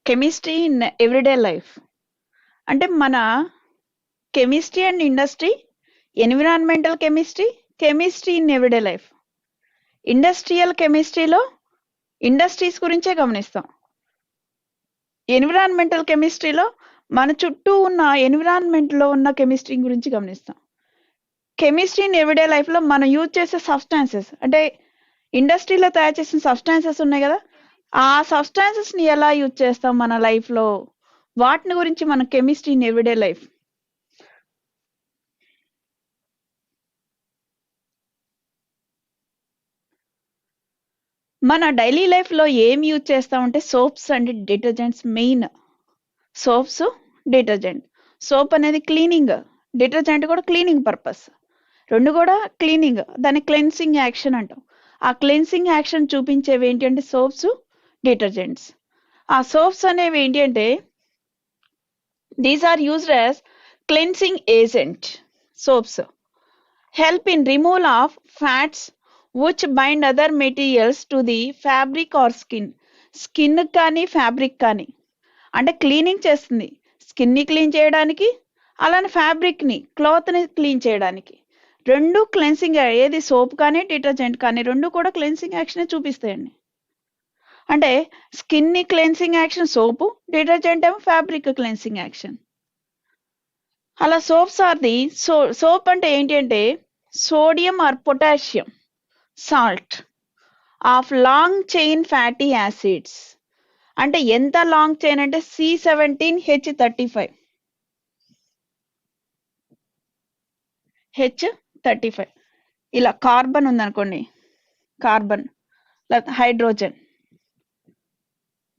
Chemistry in everyday life అంటే మన chemistry and industry, environmental chemistry, chemistry in everyday life. Industrial కెమిస్ట్రీలో industries గురించే గమనిస్తాం. ఎన్విరాన్మెంటల్ కెమిస్ట్రీలో మన చుట్టూ ఉన్న ఎన్విరాన్మెంట్లో ఉన్న కెమిస్ట్రీ గురించి గమనిస్తాం. కెమిస్ట్రీ ఇన్ ఎవ్రీడే లైఫ్లో మనం యూజ్ చేసే సబ్స్టాన్సెస్, అంటే ఇండస్ట్రీలో తయారు చేసిన సబ్స్టాన్సెస్ ఉన్నాయి కదా, ఆ సబ్స్టాన్సెస్ని ఎలా యూజ్ చేస్తాం మన లైఫ్లో, వాటిని గురించి మన కెమిస్ట్రీ ఇన్ ఎవ్రీడే లైఫ్. మన డైలీ లైఫ్లో ఏం యూజ్ చేస్తామంటే soaps and detergents. Main soaps, detergent. Soap అనేది క్లీనింగ్, డిటర్జెంట్ కూడా క్లీనింగ్ పర్పస్. రెండు కూడా క్లీనింగ్, దాన్ని క్లెన్సింగ్ యాక్షన్ అంటాం. ఆ క్లెన్సింగ్ యాక్షన్ చూపించేవి ఏంటి అంటే సోప్స్, డిటర్జెంట్స్. ఆ సోప్స్ అనేవి ఏంటి అంటే these are used as cleansing agent. Soaps help in removal of fats which bind other materials to the fabric or skin. Skin కానీ ఫ్యాబ్రిక్ కానీ, అంటే క్లీనింగ్ చేస్తుంది. స్కిన్ని క్లీన్ చేయడానికి, అలానే ఫ్యాబ్రిక్ని, క్లాత్ని క్లీన్ చేయడానికి. రెండు క్లెన్సింగ్, ఏది సోప్ కానీ డిటర్జెంట్ కానీ రెండు కూడా క్లెన్సింగ్ యాక్షన్ చూపిస్తాయండి. అంటే స్కిన్ని క్లెన్సింగ్ యాక్షన్ సోపు, డిటర్జెంట్ ఏమో ఫ్యాబ్రిక్ క్లెన్సింగ్ యాక్షన్. అలా సోప్స్ ఆర్ ది సోప్ అంటే ఏంటి అంటే sodium or potassium salt of long chain fatty acids. అంటే ఎంత లాంగ్ చైన్ అంటే C17H35. H35 ఇలా కార్బన్ ఉందనుకోండి, కార్బన్ హైడ్రోజన్,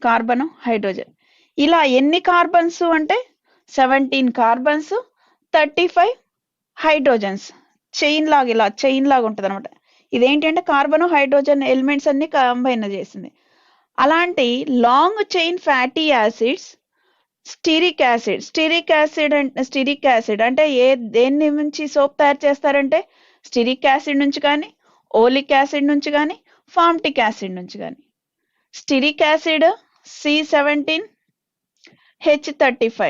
కార్బన్ హైడ్రోజన్, ఇలా ఎన్ని కార్బన్స్ అంటే 17 కార్బన్స్, 35 హైడ్రోజన్స్. చైన్ లాగా, ఇలా చైన్ లాగా ఉంటుంది అనమాట. ఇదేంటంటే కార్బన్ హైడ్రోజన్ ఎలిమెంట్స్ అన్ని కంబైన్ చేసింది. అలాంటి long chain fatty acids stearic acid. Stearic acid అంటే దేని నుంచి సోప్ తయారు చేస్తారంటే స్టిరిక్ యాసిడ్ నుంచి కానీ, ఓలిక్ యాసిడ్ నుంచి కానీ, ఫార్మిటిక్ యాసిడ్ నుంచి కానీ. స్టిరిక్ యాసిడ్ C17H35,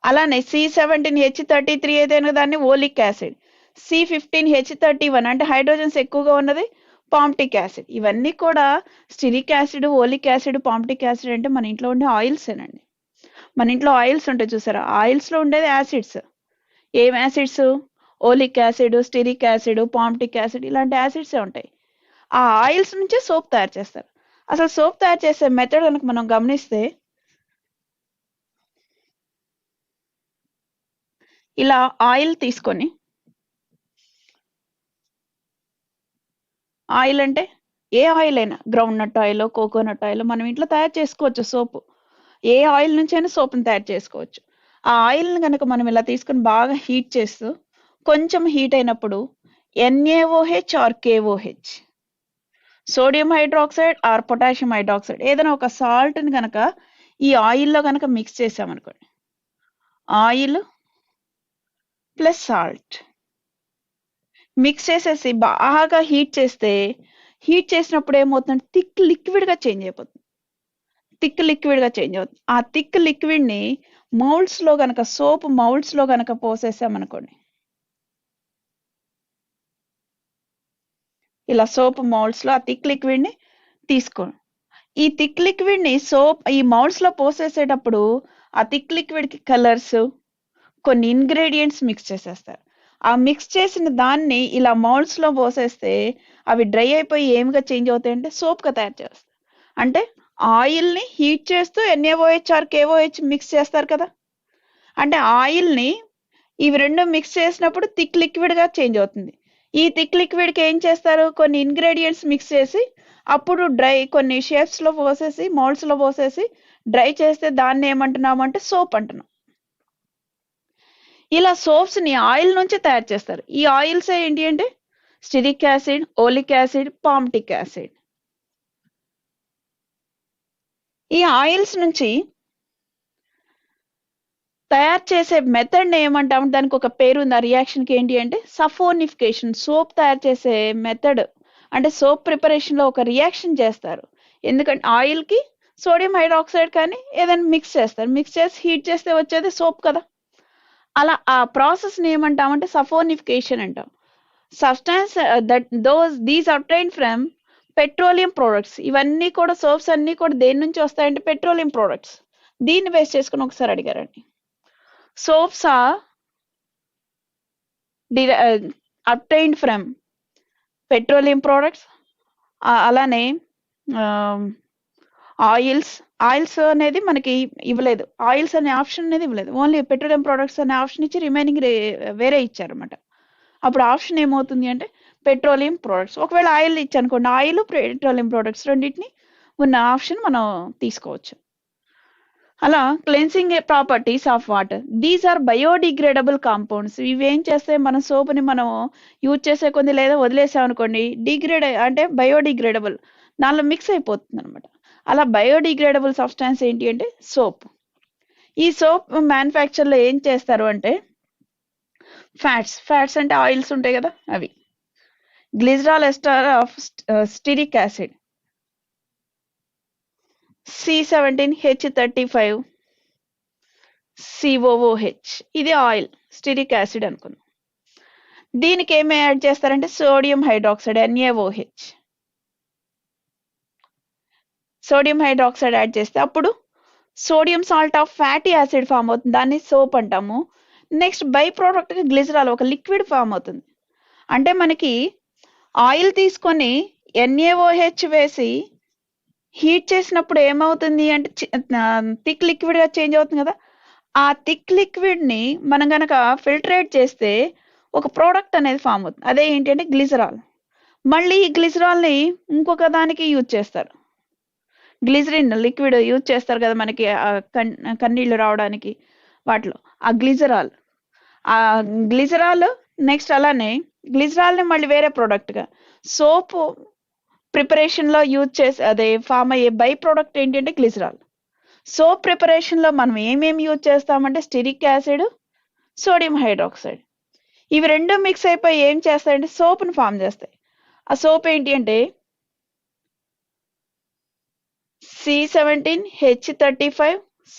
అలానే C17H33 ఏదైనా దాన్ని ఓలిక్ యాసిడ్. C15H31 అంటే హైడ్రోజన్స్ ఎక్కువగా ఉన్నది పాంప్టిక్ యాసిడ్. ఇవన్నీ కూడా స్టిరిక్ acid, oleic acid, palmitic acid అంటే మన ఇంట్లో ఉండే ఆయిల్స్ ఏనండి. మన ఇంట్లో ఆయిల్స్ ఉంటాయి చూసారా, ఆయిల్స్లో ఉండేది యాసిడ్స్. ఏం acids? Oleic acid, stearic acid, palmitic acid, ఇలాంటి యాసిడ్సే ఉంటాయి. ఆ ఆయిల్స్ నుంచే సోప్ తయారు చేస్తారు. అసలు సోప్ తయారు చేసే మెథడ్ కనుక మనం గమనిస్తే, ఇలా ఆయిల్ తీసుకొని, ఆయిల్ అంటే ఏ ఆయిల్ అయినా, groundnut oil, coconut oil, మనం ఇంట్లో తయారు చేసుకోవచ్చు సోపు. ఏ ఆయిల్ నుంచి అయినా సోప్ని తయారు చేసుకోవచ్చు. ఆ ఆయిల్ని కనుక మనం ఇలా తీసుకొని బాగా హీట్ చేస్తూ, కొంచెం హీట్ అయినప్పుడు NaOH or KOH, sodium hydroxide or potassium hydroxide, ఏదైనా ఒక సాల్ట్ని కనుక ఈ ఆయిల్లో కనుక మిక్స్ చేసామనుకోండి, ఆయిల్ ప్లస్ సాల్ట్ మిక్స్ చేసేసి బాగా హీట్ చేస్తే, హీట్ చేసినప్పుడు ఏమవుతుందంటే థిక్ లిక్విడ్గా చేంజ్ అయిపోతుంది. ఆ థిక్ లిక్విడ్ని మౌల్డ్స్లో కనుక, సోప్ మౌల్డ్స్లో కనుక పోసేసామనుకోండి, ఇలా సోప్ మౌల్డ్స్లో ఆ థిక్ లిక్విడ్ని తీసుకోండి. ఈ థిక్ లిక్విడ్ని ఈ మౌల్డ్స్లో పోసేసేటప్పుడు ఆ థిక్ లిక్విడ్కి కలర్స్, కొన్ని ఇంగ్రీడియంట్స్ మిక్స్ చేసేస్తారు. ఆ మిక్స్ చేసిన దాన్ని ఇలా మౌల్డ్స్లో పోసేస్తే అవి డ్రై అయిపోయి ఏమిగా చేంజ్ అవుతాయంటే సోప్గా తయారు చేస్తారు. అంటే ఆయిల్ని హీట్ చేస్తూ NaOH ఆర్ KOH మిక్స్ చేస్తారు కదా, అంటే ఆయిల్ని ఇవి రెండు మిక్స్ చేసినప్పుడు థిక్ లిక్విడ్గా చేంజ్ అవుతుంది. ఈ థిక్ లిక్విడ్కి ఏం చేస్తారు, కొన్ని ఇంగ్రీడియంట్స్ మిక్స్ చేసి అప్పుడు డ్రై, కొన్ని షేప్స్లో పోసేసి మౌల్డ్స్లో పోసేసి డ్రై చేస్తే దాన్ని ఏమంటున్నామంటే సోప్ అంటున్నాం. ఇలా సోప్స్ని ఆయిల్ నుంచి తయారు చేస్తారు. ఈ ఆయిల్స్ ఏంటి అంటే స్టిరిక్ acid, oleic acid, palmitic acid. ఈ ఆయిల్స్ నుంచి తయారు చేసే మెథడ్ ఏమంటాం, దానికి ఒక పేరు ఉంది. ఆ రియాక్షన్కి ఏంటి అంటే సఫోనిఫికేషన్. సోప్ తయారు చేసే మెథడ్ అంటే సోప్ ప్రిపరేషన్లో ఒక రియాక్షన్ చేస్తారు. ఎందుకంటే ఆయిల్కి సోడియం హైడ్రాక్సైడ్ కానీ ఏదైనా మిక్స్ చేస్తారు, మిక్స్ చేసి హీట్ చేస్తే వచ్చేది సోప్ కదా. అలా ఆ ప్రాసెస్ని ఏమంటామంటే సఫోనిఫికేషన్ అంటాం. Substance these obtain from petroleum products. ఇవన్నీ కూడా సోప్స్ అన్నీ కూడా దేని నుంచి వస్తాయంటే పెట్రోలియం ప్రొడక్ట్స్. దీన్ని బేస్ చేసుకుని ఒకసారి అడిగారండి. Soaps are obtained from petroleum products. అలానే ఆయిల్స్ అనేది మనకి ఇవ్వలేదు, ఆయిల్స్ అనే ఆప్షన్ అనేది ఇవ్వలేదు, ఓన్లీ పెట్రోలియం ప్రొడక్ట్స్ అనే ఆప్షన్ ఇచ్చి రిమైనింగ్ వేరే ఇచ్చారన్నమాట. అప్పుడు ఆప్షన్ ఏమవుతుంది అంటే పెట్రోలియం ప్రొడక్ట్స్. ఒకవేళ ఆయిల్ ఇచ్చనుకోండి, ఆయిల్ పెట్రోలియం ప్రొడక్ట్స్ రెండింటిని ఉన్న ఆప్షన్ మనం తీసుకోవచ్చు. అలా cleansing properties of water, these are biodegradable compounds. ఇవి ఏం చేస్తే మన సోప్ని మనం యూజ్ చేసే కొంది లేదా వదిలేసాం అనుకోండి, డిగ్రేడ్ అంటే బయోడిగ్రేడబుల్, దానిలో మిక్స్ అయిపోతుంది అనమాట. అలా బయోడిగ్రేడబుల్ సబ్స్టాన్స్ ఏంటి అంటే సోప్. ఈ సోప్ మ్యానుఫ్యాక్చర్లో ఏం చేస్తారు అంటే ఫ్యాట్స్ అంటే ఆయిల్స్ ఉంటాయి కదా అవి, glycerol ester of stearic acid C17H35 COOH, ఇది ఆయిల్ స్టిరిక్ యాసిడ్ అనుకుందాం. దీనికి ఏమి యాడ్ చేస్తారంటే sodium hydroxide NaOH. Sodium hydroxide add చేస్తే అప్పుడు sodium salt of fatty acid form అవుతుంది, దాన్ని సోప్ అంటాము. నెక్స్ట్ బై ప్రోడక్ట్ గ్లిజరాల్, ఒక లిక్విడ్ ఫామ్ అవుతుంది. అంటే మనకి ఆయిల్ తీసుకొని NaOH వేసి హీట్ చేసినప్పుడు ఏమవుతుంది అంటే థిక్ లిక్విడ్గా చేంజ్ అవుతుంది కదా. ఆ థిక్ లిక్విడ్ని మనం కనుక ఫిల్టరేట్ చేస్తే ఒక ప్రోడక్ట్ అనేది ఫామ్ అవుతుంది, అదే ఏంటంటే గ్లిజరాల్. మళ్ళీ ఈ గ్లిజరాల్ని ఇంకొక దానికి యూజ్ చేస్తారు, గ్లిజరిన్ లిక్విడ్ యూజ్ చేస్తారు కదా మనకి కన్నీళ్ళు రావడానికి, వాటిలో ఆ గ్లిజరాల్ నెక్స్ట్ అలానే గ్లిజరాల్ని మళ్ళీ వేరే ప్రోడక్ట్గా సోప్ ప్రిపరేషన్లో యూజ్ చేసి అదే ఫామ్ అయ్యే బై ప్రోడక్ట్ ఏంటంటే గ్లిజరాల్. సోప్ ప్రిపరేషన్లో మనం ఏమేమి యూజ్ చేస్తామంటే స్టిరిక్ యాసిడ్, సోడియం హైడ్రాక్సైడ్. ఇవి రెండు మిక్స్ అయిపోయి ఏం చేస్తాయంటే సోప్ని ఫామ్ చేస్తాయి. ఆ సోప్ ఏంటి అంటే C17H35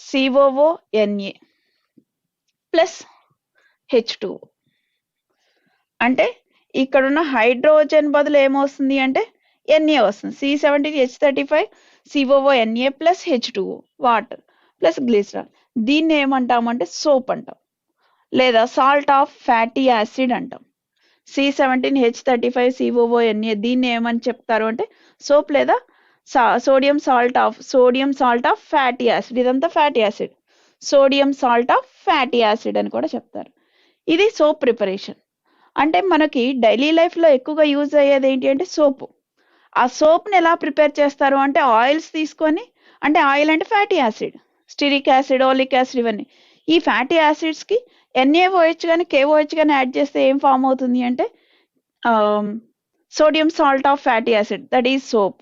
COONA ప్లస్ H2O. అంటే ఇక్కడున్న హైడ్రోజన్ బదులు ఏమొస్తుంది అంటే Na వస్తుంది. C17H35 COONA plus H2O, water plus glycerol. దీన్ని ఏమంటామంటే సోప్ అంటాం, లేదా సాల్ట్ ఆఫ్ ఫ్యాటీ యాసిడ్ అంటాం. C17H35 COONA దీన్ని ఏమని చెప్తారు అంటే సోప్ లేదా sodium salt of fatty acid. ఇదంతా fatty acid, sodium salt of fatty acid అని కూడా చెప్తారు. ఇది సోప్ ప్రిపరేషన్. అంటే మనకి డైలీ లైఫ్లో ఎక్కువగా యూజ్ అయ్యేది ఏంటి అంటే సోపు. ఆ సోప్ని ఎలా ప్రిపేర్ చేస్తారు అంటే ఆయిల్స్ తీసుకొని, అంటే ఆయిల్ అంటే fatty acid, stearic acid, oleic acid, ఇవన్నీ. ఈ ఫ్యాటీ యాసిడ్స్కి NaOH కానీ KOH కానీ యాడ్ చేస్తే ఏం ఫామ్ అవుతుంది అంటే sodium salt of fatty acid, that is soap.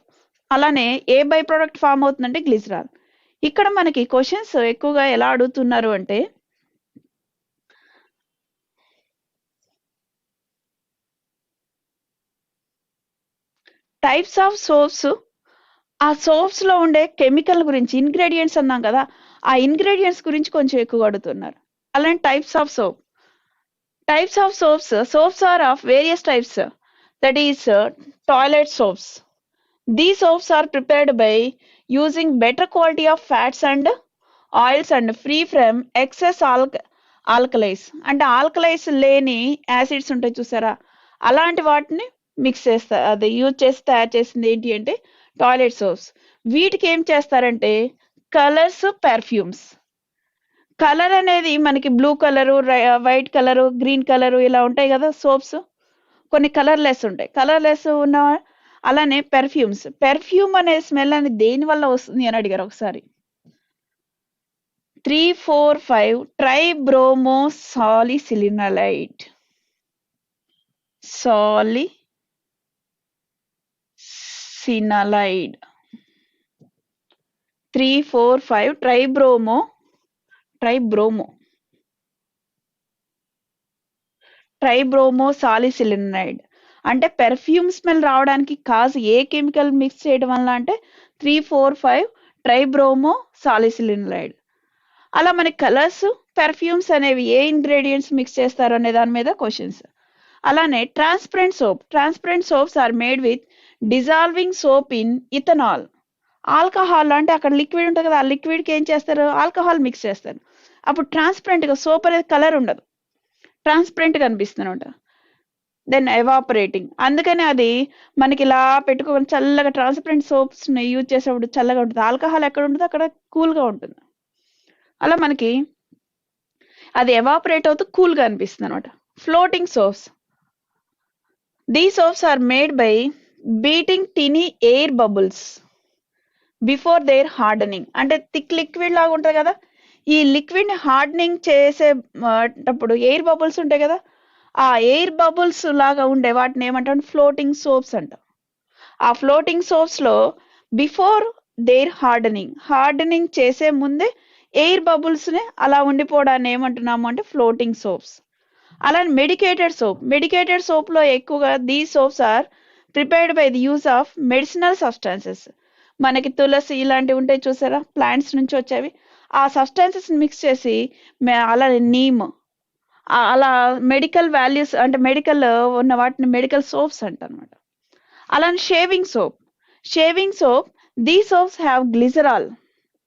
అలానే ఏ బై ప్రోడక్ట్ ఫామ్ అవుతుందంటే గ్లిజరాల్. ఇక్కడ మనకి క్వశ్చన్స్ ఎక్కువగా ఎలా అడుగుతున్నారు అంటే టైప్స్ ఆఫ్ సోప్స్, ఆ సోప్స్ లో ఉండే కెమికల్ గురించి, ఇంగ్రీడియంట్స్ అన్నాం కదా, ఆ ఇంగ్రీడియంట్స్ గురించి కొంచెం ఎక్కువ అడుగుతున్నారు. అలాంటి types of soaps are of various types, that is toilet soaps. These soaps are prepared by using better quality of fats and oils and free from excess alkalis. అంటే ఆల్కలైస్ లేని యాసిడ్స్ ఉంటాయి చూసారా, అలాంటి వాటిని మిక్స్ చేస్తారు, అది యూజ్ చేసి తయారు చేసింది ఏంటి అంటే టాయిలెట్ సోప్స్. వీటికి ఏం చేస్తారంటే కలర్స్, పెర్ఫ్యూమ్స్. కలర్ అనేది మనకి blue colour, white colour, green colour ఇలా ఉంటాయి కదా సోప్స్. కొన్ని కలర్లెస్ ఉంటాయి, కలర్లెస్ ఉన్న. అలానే పెర్ఫ్యూమ్ అనే స్మెల్ అనేది దేని వల్ల వస్తుంది అని అడిగారు ఒకసారి. 3,4,5 ట్రైబ్రోమో సాలిసిలినలైడ్ 3,4,5 ట్రైబ్రోమో సాలిసిలినైడ్. అంటే పెర్ఫ్యూమ్ స్మెల్ రావడానికి కాజ్ ఏ కెమికల్ మిక్స్ చేయడం వల్ల అంటే 3,4,5 ట్రైబ్రోమో సాలిసిలినైడ్. అలా మనకి కలర్స్, పెర్ఫ్యూమ్స్ అనేవి ఏ ఇంగ్రీడియంట్స్ మిక్స్ చేస్తారు అనే దాని మీద క్వశ్చన్స్. అలానే transparent soaps are made with dissolving soap in ethanol. Alcohol అంటే అక్కడ లిక్విడ్ ఉంటుంది కదా, ఆ లిక్విడ్కి ఏం చేస్తారు, ఆల్కహాల్ మిక్స్ చేస్తారు. అప్పుడు ట్రాన్స్పరెంట్గా సోప్ అనేది కలర్ ఉండదు, ట్రాన్స్పరెంట్గా అనిపిస్తుంది. దెన్ ఎవాపరేటింగ్, అందుకని అది మనకి ఇలా పెట్టుకోవాలి చల్లగా. ట్రాన్స్పరెంట్ సోప్స్ యూజ్ చేసేప్పుడు చల్లగా ఉంటుంది, ఆల్కహాల్ ఎక్కడ ఉంటుందో అక్కడ కూల్గా ఉంటుంది. అలా మనకి అది ఎవాపరేట్ అవుతూ కూల్గా అనిపిస్తుంది అనమాట. Floating soaps, the soaps are made by beating tiny air bubbles before their hardening. అంటే థిక్ లిక్విడ్ లాగా ఉంటుంది కదా, ఈ లిక్విడ్ ని హార్డనింగ్ చేసేటప్పుడు ఎయిర్ బబుల్స్ ఉంటాయి కదా, ఆ ఎయిర్ బబుల్స్ లాగా ఉండే వాటిని ఏమంటాం, ఫ్లోటింగ్ సోప్స్ అంటాం. ఆ ఫ్లోటింగ్ సోప్స్ లో బిఫోర్ దేర్ హార్డనింగ్ చేసే ముందే ఎయిర్ బబుల్స్ ని అలా ఉండిపోవడాన్ని ఏమంటున్నాము అంటే ఫ్లోటింగ్ సోప్స్. అలానే మెడికేటెడ్ సోప్ లో ఎక్కువగా these soaps are prepared by the use of medicinal substances. మనకి తులసి ఇలాంటివి ఉంటాయి చూసారా, ప్లాంట్స్ నుంచి వచ్చేవి, ఆ సబ్స్టాన్సెస్ మిక్స్ చేసి, అలానే నీమ్, అలా మెడికల్ వాల్యూస్ అంటే మెడికల్ ఉన్న వాటిని మెడికల్ సోప్స్ అంటారనమాట. అలానే shaving soap the soaps have glycerol.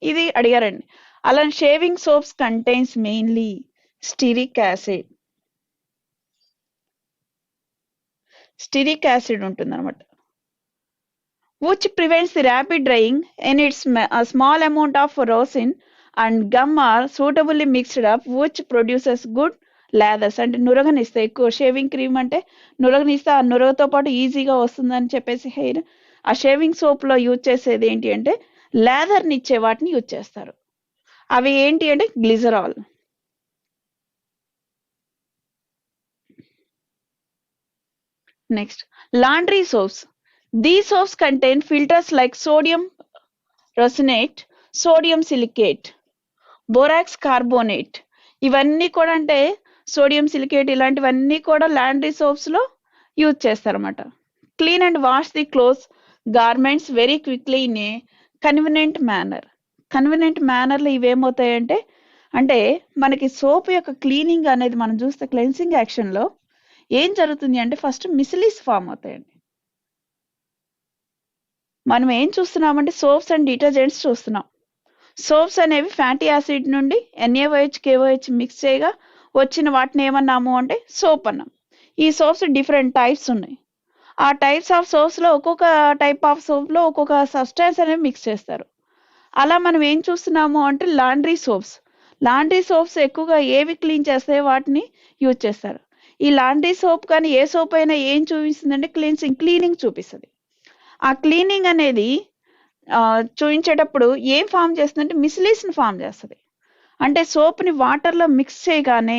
ఇది అడిగారండి. అలానే shaving soaps contains mainly stearic acid ఉంటుంది అనమాట, which prevents the rapid drying, and a small amount of rosin and gum are suitably mixed up, which produces good lathers. అంటే నురగనిస్తే, ఎక్కువ shaving cream అంటే నురగనిస్తే, ఆ నురగతో పాటు ఈజీగా వస్తుందని చెప్పేసి హెయిర్, ఆ షేవింగ్ సోప్ లో యూజ్ చేసేది ఏంటి అంటే లేదర్ని ఇచ్చే వాటిని యూజ్ చేస్తారు. అవి ఏంటి అంటే glycerol. Next, laundry soaps. These soaps contain filters like sodium rosinate, sodium silicate, borax carbonate. ఇవన్నీ కూడా అంటే సోడియం సిలికేట్ ఇలాంటివన్నీ కూడా లాండ్రీ సోప్స్ లో యూజ్ చేస్తారన్నమాట. Clean and wash the clothes, garments very quickly in a convenient మేనర్లో ఇవేమవుతాయంటే, అంటే మనకి సోప్ యొక్క క్లీనింగ్ అనేది మనం చూస్తే క్లెన్సింగ్ యాక్షన్ లో ఏం జరుగుతుంది అంటే ఫస్ట్ మిసిలీస్ ఫామ్ అవుతాయండి. మనం ఏం చూస్తున్నామంటే సోప్స్ అండ్ డిటర్జెంట్స్ చూస్తున్నాం. సోప్స్ అనేవి ఫ్యాటీ యాసిడ్ నుండి NaOH KOH మిక్స్ చేయగా వచ్చిన వాటిని ఏమన్నాము అంటే సోప్ అన్నాం. ఈ సోప్స్ డిఫరెంట్ టైప్స్ ఉన్నాయి. ఆ టైప్స్ ఆఫ్ సోప్స్ లో ఒక్కొక్క టైప్ ఆఫ్ సోప్ లో ఒక్కొక్క సబ్స్టాన్స్ అనేవి మిక్స్ చేస్తారు. అలా మనం ఏం చూస్తున్నాము అంటే లాండ్రీ సోప్స్ ఎక్కువగా ఏవి క్లీన్ చేస్తాయో వాటిని యూజ్ చేస్తారు. ఈ లాండ్రీ సోప్ కానీ ఏ సోప్ అయినా ఏం చూపిస్తుందంటే క్లీనింగ్ చూపిస్తుంది. ఆ క్లీనింగ్ అనేది చూపించేటప్పుడు ఏం ఫామ్ చేస్తుందంటే మిసిలీస్ ని ఫామ్ చేస్తుంది. అంటే సోప్ ని వాటర్ లో మిక్స్ చేయగానే,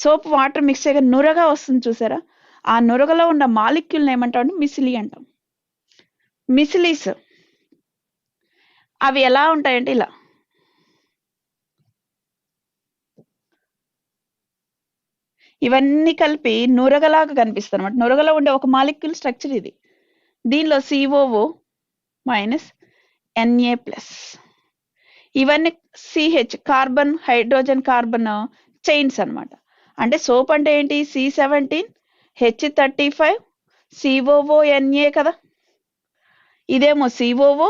సోప్ వాటర్ మిక్స్ చేయగానే నురగా వస్తుంది చూసారా, ఆ నురగలో ఉన్న మాలిక్యూల్ని ఏమంటాం అంటే మిసిలీ అంటాం. మిసిలీస్ అవి ఎలా ఉంటాయంటే ఇలా, ఇవన్నీ కలిపి నురగలాగా కనిపిస్తుంది అనమాట. నురగలో ఉండే ఒక మాలిక్యూల్ స్ట్రక్చర్ ఇది. దీనిలో COO మైనస్ Na+, ఇవన్నీ CH carbon hydrogen carbon chains అన్నమాట. అంటే సోప్ అంటే ఏంటి, C17H35 COO Na కదా, ఇదేమో COO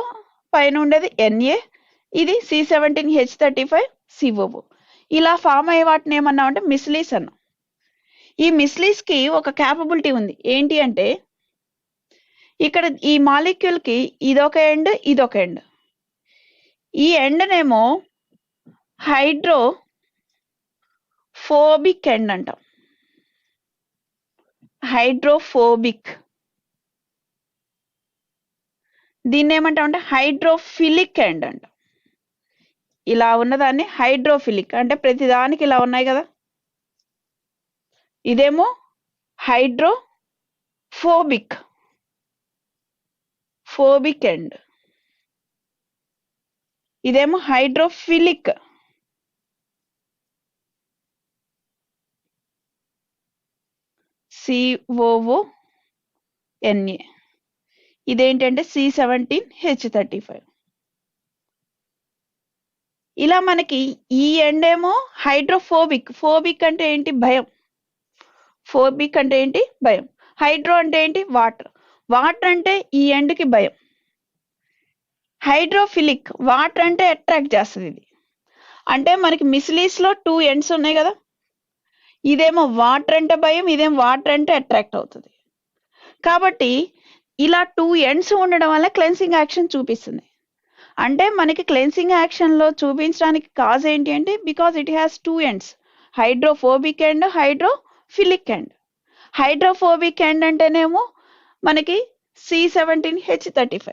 పైన ఉండేది Na, ఇది C17H35 COO. ఇలా ఫామ్ అయ్యే వాటిని ఏమన్నాం అంటే మిసిలీస్ అన్నాం. ఈ మిసిలీస్ కి ఒక క్యాపబిలిటీ ఉంది, ఏంటి అంటే ఇక్కడ ఈ మాలిక్యూల్ కి ఇదొక ఎండ్, ఇదొక ఎండ్. ఈ ఎండ్నేమో హైడ్రోఫోబిక్ ఎండ్ అంటాం. దీన్ని ఏమంటాం అంటే హైడ్రోఫిలిక్ ఎండ్ అంటాం. ఇలా ఉన్నదాన్ని హైడ్రోఫిలిక్ అంటే ప్రతిదానికి ఇలా ఉన్నాయి కదా. ఇదేమో హైడ్రోఫోబిక్ ఎండ్, ఇదేమో హైడ్రోఫిలిక్. COO Na, ఇదేంటంటే C17H35. ఇలా మనకి ఈ ఎండ్ ఏమో హైడ్రోఫోబిక్. ఫోబిక్ అంటే ఏంటి? భయం. ఫోబిక్ అంటే ఏంటి? భయం. హైడ్రో అంటే ఏంటి? వాటర్. వాటర్ అంటే ఈ ఎండ్కి భయం. హైడ్రోఫిలిక్ వాటర్ అంటే అట్రాక్ట్ చేస్తుంది ఇది. అంటే మనకి మిస్లీస్ లో 2 ఎండ్స్ ఉన్నాయి కదా, ఇదేమో వాటర్ అంటే భయం, ఇదేమో వాటర్ అంటే అట్రాక్ట్ అవుతుంది. కాబట్టి ఇలా 2 ఎండ్స్ ఉండడం వల్ల క్లెన్సింగ్ యాక్షన్ చూపిస్తుంది. అంటే మనకి క్లెన్సింగ్ యాక్షన్ లో చూపించడానికి కాజ్ ఏంటి అంటే because it has 2 ends, hydrophobic end, hydrophilic end. Hydrophobic end అంటేనేమో మనకి C17H35,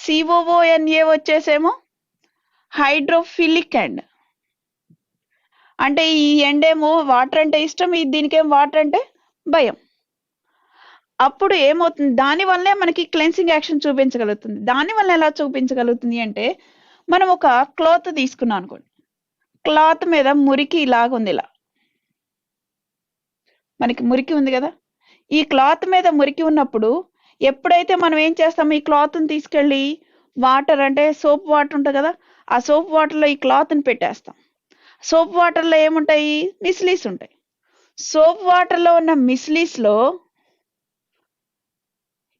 COONA వచ్చేసేమో హైడ్రోఫిలిక్ ఎండ్. అంటే ఈ ఎండ్ ఏమో వాటర్ అంటే ఇష్టం, దీనికేమో వాటర్ అంటే భయం. అప్పుడు ఏమవుతుంది? దానివల్లే మనకి క్లెన్సింగ్ యాక్షన్ చూపించగలుగుతుంది. దానివల్ల ఎలా చూపించగలుగుతుంది అంటే మనం ఒక క్లాత్ తీసుకున్నాం అనుకోండి, క్లాత్ మీద మురికి ఇలాగుంది, ఇలా మనకి మురికి ఉంది కదా, ఈ క్లాత్ మీద మురికి ఉన్నప్పుడు ఎప్పుడైతే మనం ఏం చేస్తాం, ఈ క్లాత్ని తీసుకెళ్ళి వాటర్ అంటే సోప్ వాటర్ ఉంటుంది కదా, ఆ సోప్ వాటర్లో ఈ క్లాత్ని పెట్టేస్తాం. సోప్ వాటర్లో ఏముంటాయి? మిస్లీస్ ఉంటాయి. సోప్ వాటర్లో ఉన్న మిస్లీస్లో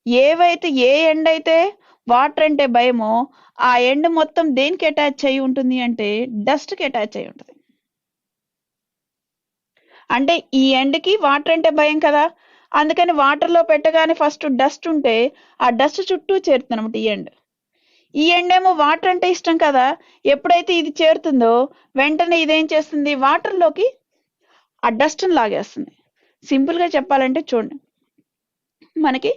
ఏవైతే ఏ ఎండ్ అయితే వాటర్ అంటే భయమో ఆ ఎండ్ మొత్తం దేనికి అటాచ్ అయి ఉంటుంది అంటే డస్ట్కి అటాచ్ అయి ఉంటుంది. అంటే ఈ ఎండ్కి వాటర్ అంటే భయం కదా, అందుకని వాటర్లో పెట్టగానే ఫస్ట్ డస్ట్ ఉంటే ఆ డస్ట్ చుట్టూ చేరుతుంది అనమాట ఈ ఎండ్. ఈ ఎండ్ ఏమో వాటర్ అంటే ఇష్టం కదా, ఎప్పుడైతే ఇది చేరుతుందో వెంటనే ఇదేం చేస్తుంది? వాటర్లోకి ఆ డస్ట్ని లాగేస్తుంది. సింపుల్గా చెప్పాలంటే చూడండి, మనకి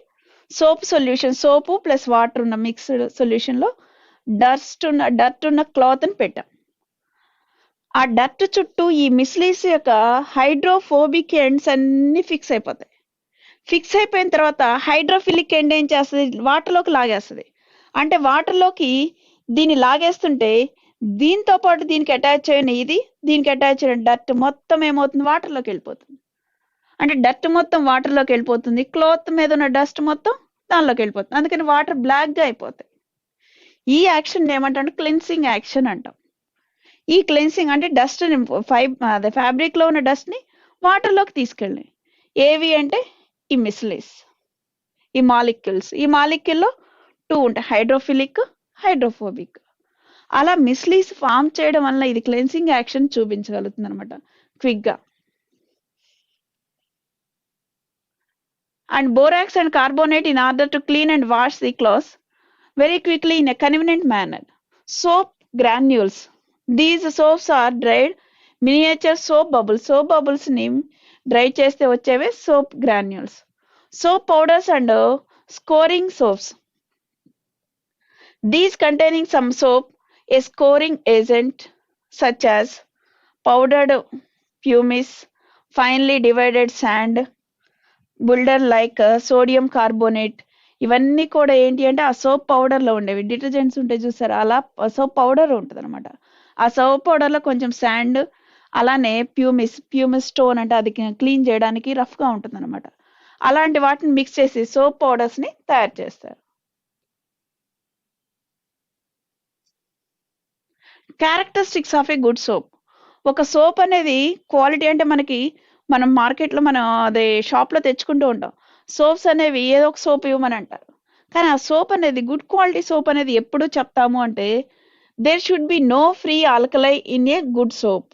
సోప్ సొల్యూషన్, సోపు ప్లస్ వాటర్ ఉన్న మిక్స్డ్ సొల్యూషన్లో డర్ట్ ఉన్న క్లాత్ని పెట్టాం. ఆ డర్ట్ చుట్టూ ఈ మిస్లీస్ యొక్క హైడ్రోఫోబిక్ ఎండ్స్ అన్ని ఫిక్స్ అయిపోతాయి. ఫిక్స్ అయిపోయిన తర్వాత హైడ్రోఫిలిక్ ఎండ్ ఏం చేస్తుంది? వాటర్లోకి లాగేస్తుంది. అంటే వాటర్లోకి దీన్ని లాగేస్తుంటే దీంతో పాటు దీనికి అటాచ్ అయిన దీనికి అటాచ్ అయిన డర్ట్ మొత్తం ఏమవుతుంది? వాటర్లోకి వెళ్ళిపోతుంది. అంటే డర్ట్ మొత్తం వాటర్లోకి వెళ్ళిపోతుంది, క్లాత్ మీద ఉన్న డస్ట్ మొత్తం దానిలోకి వెళ్ళిపోతుంది. అందుకని వాటర్ బ్లాక్గా అయిపోతాయి. ఈ యాక్షన్ ఏమంటే క్లెన్సింగ్ యాక్షన్ అంటాం. ఈ క్లెన్సింగ్ అంటే డస్ట్ అదే ఫ్యాబ్రిక్లో ఉన్న డస్ట్ని వాటర్లోకి తీసుకెళ్ళి ఏవి అంటే ఈ మిస్లీస్, ఈ మాలిక్యూల్స్. ఈ మాలిక్యూల్లో 2 ఉంటాయి, హైడ్రోఫిలిక్, హైడ్రోఫోబిక్. అలా మిస్లీస్ ఫామ్ చేయడం వల్ల ఇది క్లెన్సింగ్ యాక్షన్ చూపించగలుగుతుంది అనమాట క్విక్గా. And borax and carbonate in order to clean and wash the clothes very quickly in a convenient manner. Soap granules. These soaps are dried miniature soap bubbles. Soap bubbles ni dry cheste vacheve soap granules. Soap powders and scoring soaps. These containing some soap, a scoring agent such as powdered pumice, finely divided sand, builder like sodium carbonate. ఇవన్నీ కూడా ఏంటి అంటే ఆ soap పౌడర్లో ఉండేవి. Detergents ఉంటాయి చూసారా, అలా సోప్ పౌడర్ ఉంటుంది అనమాట. ఆ సోప్ పౌడర్లో కొంచెం శాండ్, అలానే ప్యూమిస్ స్టోన్ అంటే అది క్లీన్ చేయడానికి రఫ్గా ఉంటుంది అనమాట. అలాంటి వాటిని మిక్స్ చేసి సోప్ పౌడర్స్ని తయారు చేస్తారు. Characteristics of A good soap. ఒక సోప్ అనేది క్వాలిటీ అంటే మనం మార్కెట్లో మనం అదే షాప్లో తెచ్చుకుంటూ ఉంటాం. సోప్స్ అనేవి ఏదో ఒక సోప్ ఇవ్వమని అంటారు, కానీ ఆ సోప్ అనేది గుడ్ క్వాలిటీ సోప్ అనేది ఎప్పుడు చెప్తాము అంటే there should be no free alkali in a good soap.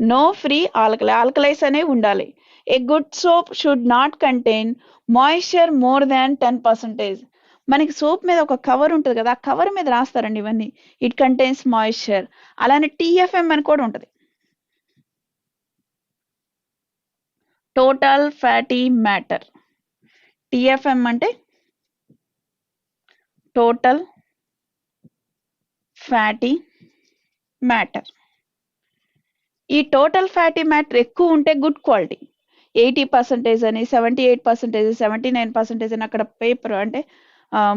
No free alkalis అనేవి ఉండాలి. A good soap should not contain moisture more than 10%. మనకి సోప్ మీద ఒక కవర్ ఉంటుంది కదా, ఆ కవర్ మీద రాస్తారండి ఇవన్నీ, ఇట్ కంటైన్స్ మాయిశ్చర్. అలానే TFM అని కూడా ఉంటుంది, టోటల్ ఫ్యాటీ మ్యాటర్. TFM అంటే టోటల్ ఫ్యాటీ మ్యాటర్. ఈ టోటల్ ఫ్యాటీ మ్యాటర్ ఎక్కువ ఉంటే గుడ్ క్వాలిటీ. 80% అని, 78%, 79% అని అక్కడ పేపర్ అంటే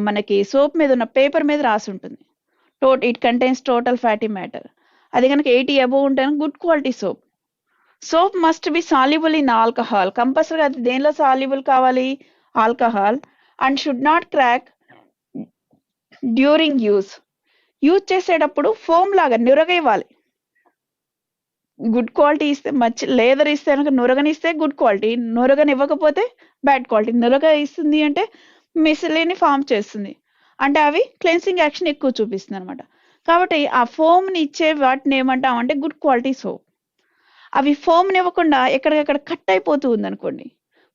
మనకి సోప్ మీద ఉన్న పేపర్ మీద రాసి ఉంటుంది. It contains total fatty matter. అది కనుక 80 అబోవ్ ఉంటే good quality soap. Soap must be soluble in alcohol. కంపల్సరీగా అది దేనిలో సాల్యుబుల్ కావాలి? Alcohol. And should not crack during use చేసేటప్పుడు ఫోమ్ లాగా నురగ ఇవ్వాలి. గుడ్ క్వాలిటీ ఇస్తే మంచి లేదర్ ఇస్తే కనుక నురగనిస్తే గుడ్ క్వాలిటీ, నురగని ఇవ్వకపోతే బ్యాడ్ క్వాలిటీ. నురగ ఇస్తుంది అంటే మిసిలిని ఫామ్ చేస్తుంది, అంటే అవి క్లెన్సింగ్ యాక్షన్ ఎక్కువ చూపిస్తుంది అనమాట. కాబట్టి ఆ ఫోమ్ని ఇచ్చే వాటిని ఏమంటాం అంటే గుడ్ క్వాలిటీ సోప్. అవి ఫోమ్ని ఇవ్వకుండా ఎక్కడికక్కడ కట్ అయిపోతూ ఉంది అనుకోండి,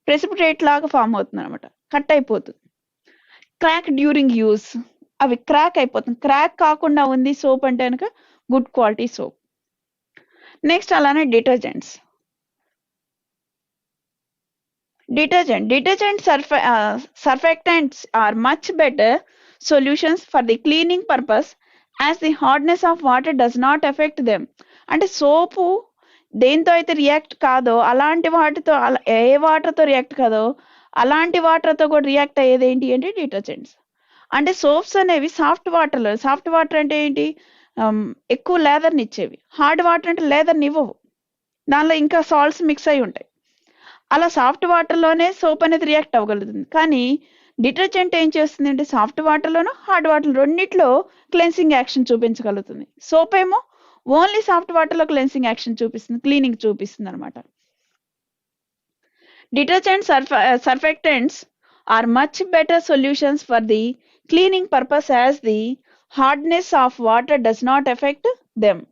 ప్రెసిపిటేట్ లాగా ఫామ్ అవుతుంది అనమాట, కట్ అయిపోతుంది. క్రాక్ డ్యూరింగ్ యూస్, అవి క్రాక్ అయిపోతుంది. క్రాక్ కాకుండా ఉంది సోప్ అంటే కనుక గుడ్ క్వాలిటీ సోప్. నెక్స్ట్ అలానే detergents. Detergent surfactants are much better solutions for the cleaning purpose as the hardness of water does not affect them. అంటే సోపు దేంతో అయితే రియాక్ట్ కాదో అలాంటి వాటితో, ఏ వాటర్తో రియాక్ట్ కాదో అలాంటి వాటర్తో కూడా రియాక్ట్ అయ్యేది ఏంటి అంటే డిటర్జెంట్స్. అంటే సోప్స్ అనేవి సాఫ్ట్ వాటర్ అంటే ఏంటి, ఎక్కువ లేదర్ని ఇచ్చేవి. హార్డ్ వాటర్ అంటే లేదర్ని ఇవ్వవు, దానిలో ఇంకా సాల్ట్స్ మిక్స్ అయి ఉంటాయి. అలా సాఫ్ట్ వాటర్లోనే సోప్ అనేది రియాక్ట్ అవ్వగలుగుతుంది. కానీ డిటర్జెంట్ ఏం చేస్తుంది అంటే సాఫ్ట్ వాటర్లోనూ హార్డ్ వాటర్ రెండిట్లో క్లెన్సింగ్ యాక్షన్ చూపించగలుగుతుంది. సోప్ ఏమో ఓన్లీ సాఫ్ట్ వాటర్లో క్లెన్సింగ్ యాక్షన్ చూపిస్తుంది, క్లీనింగ్ చూపిస్తుంది అనమాట. Detergent surfactants are much better solutions for the cleaning purpose as the hardness of water does not affect them.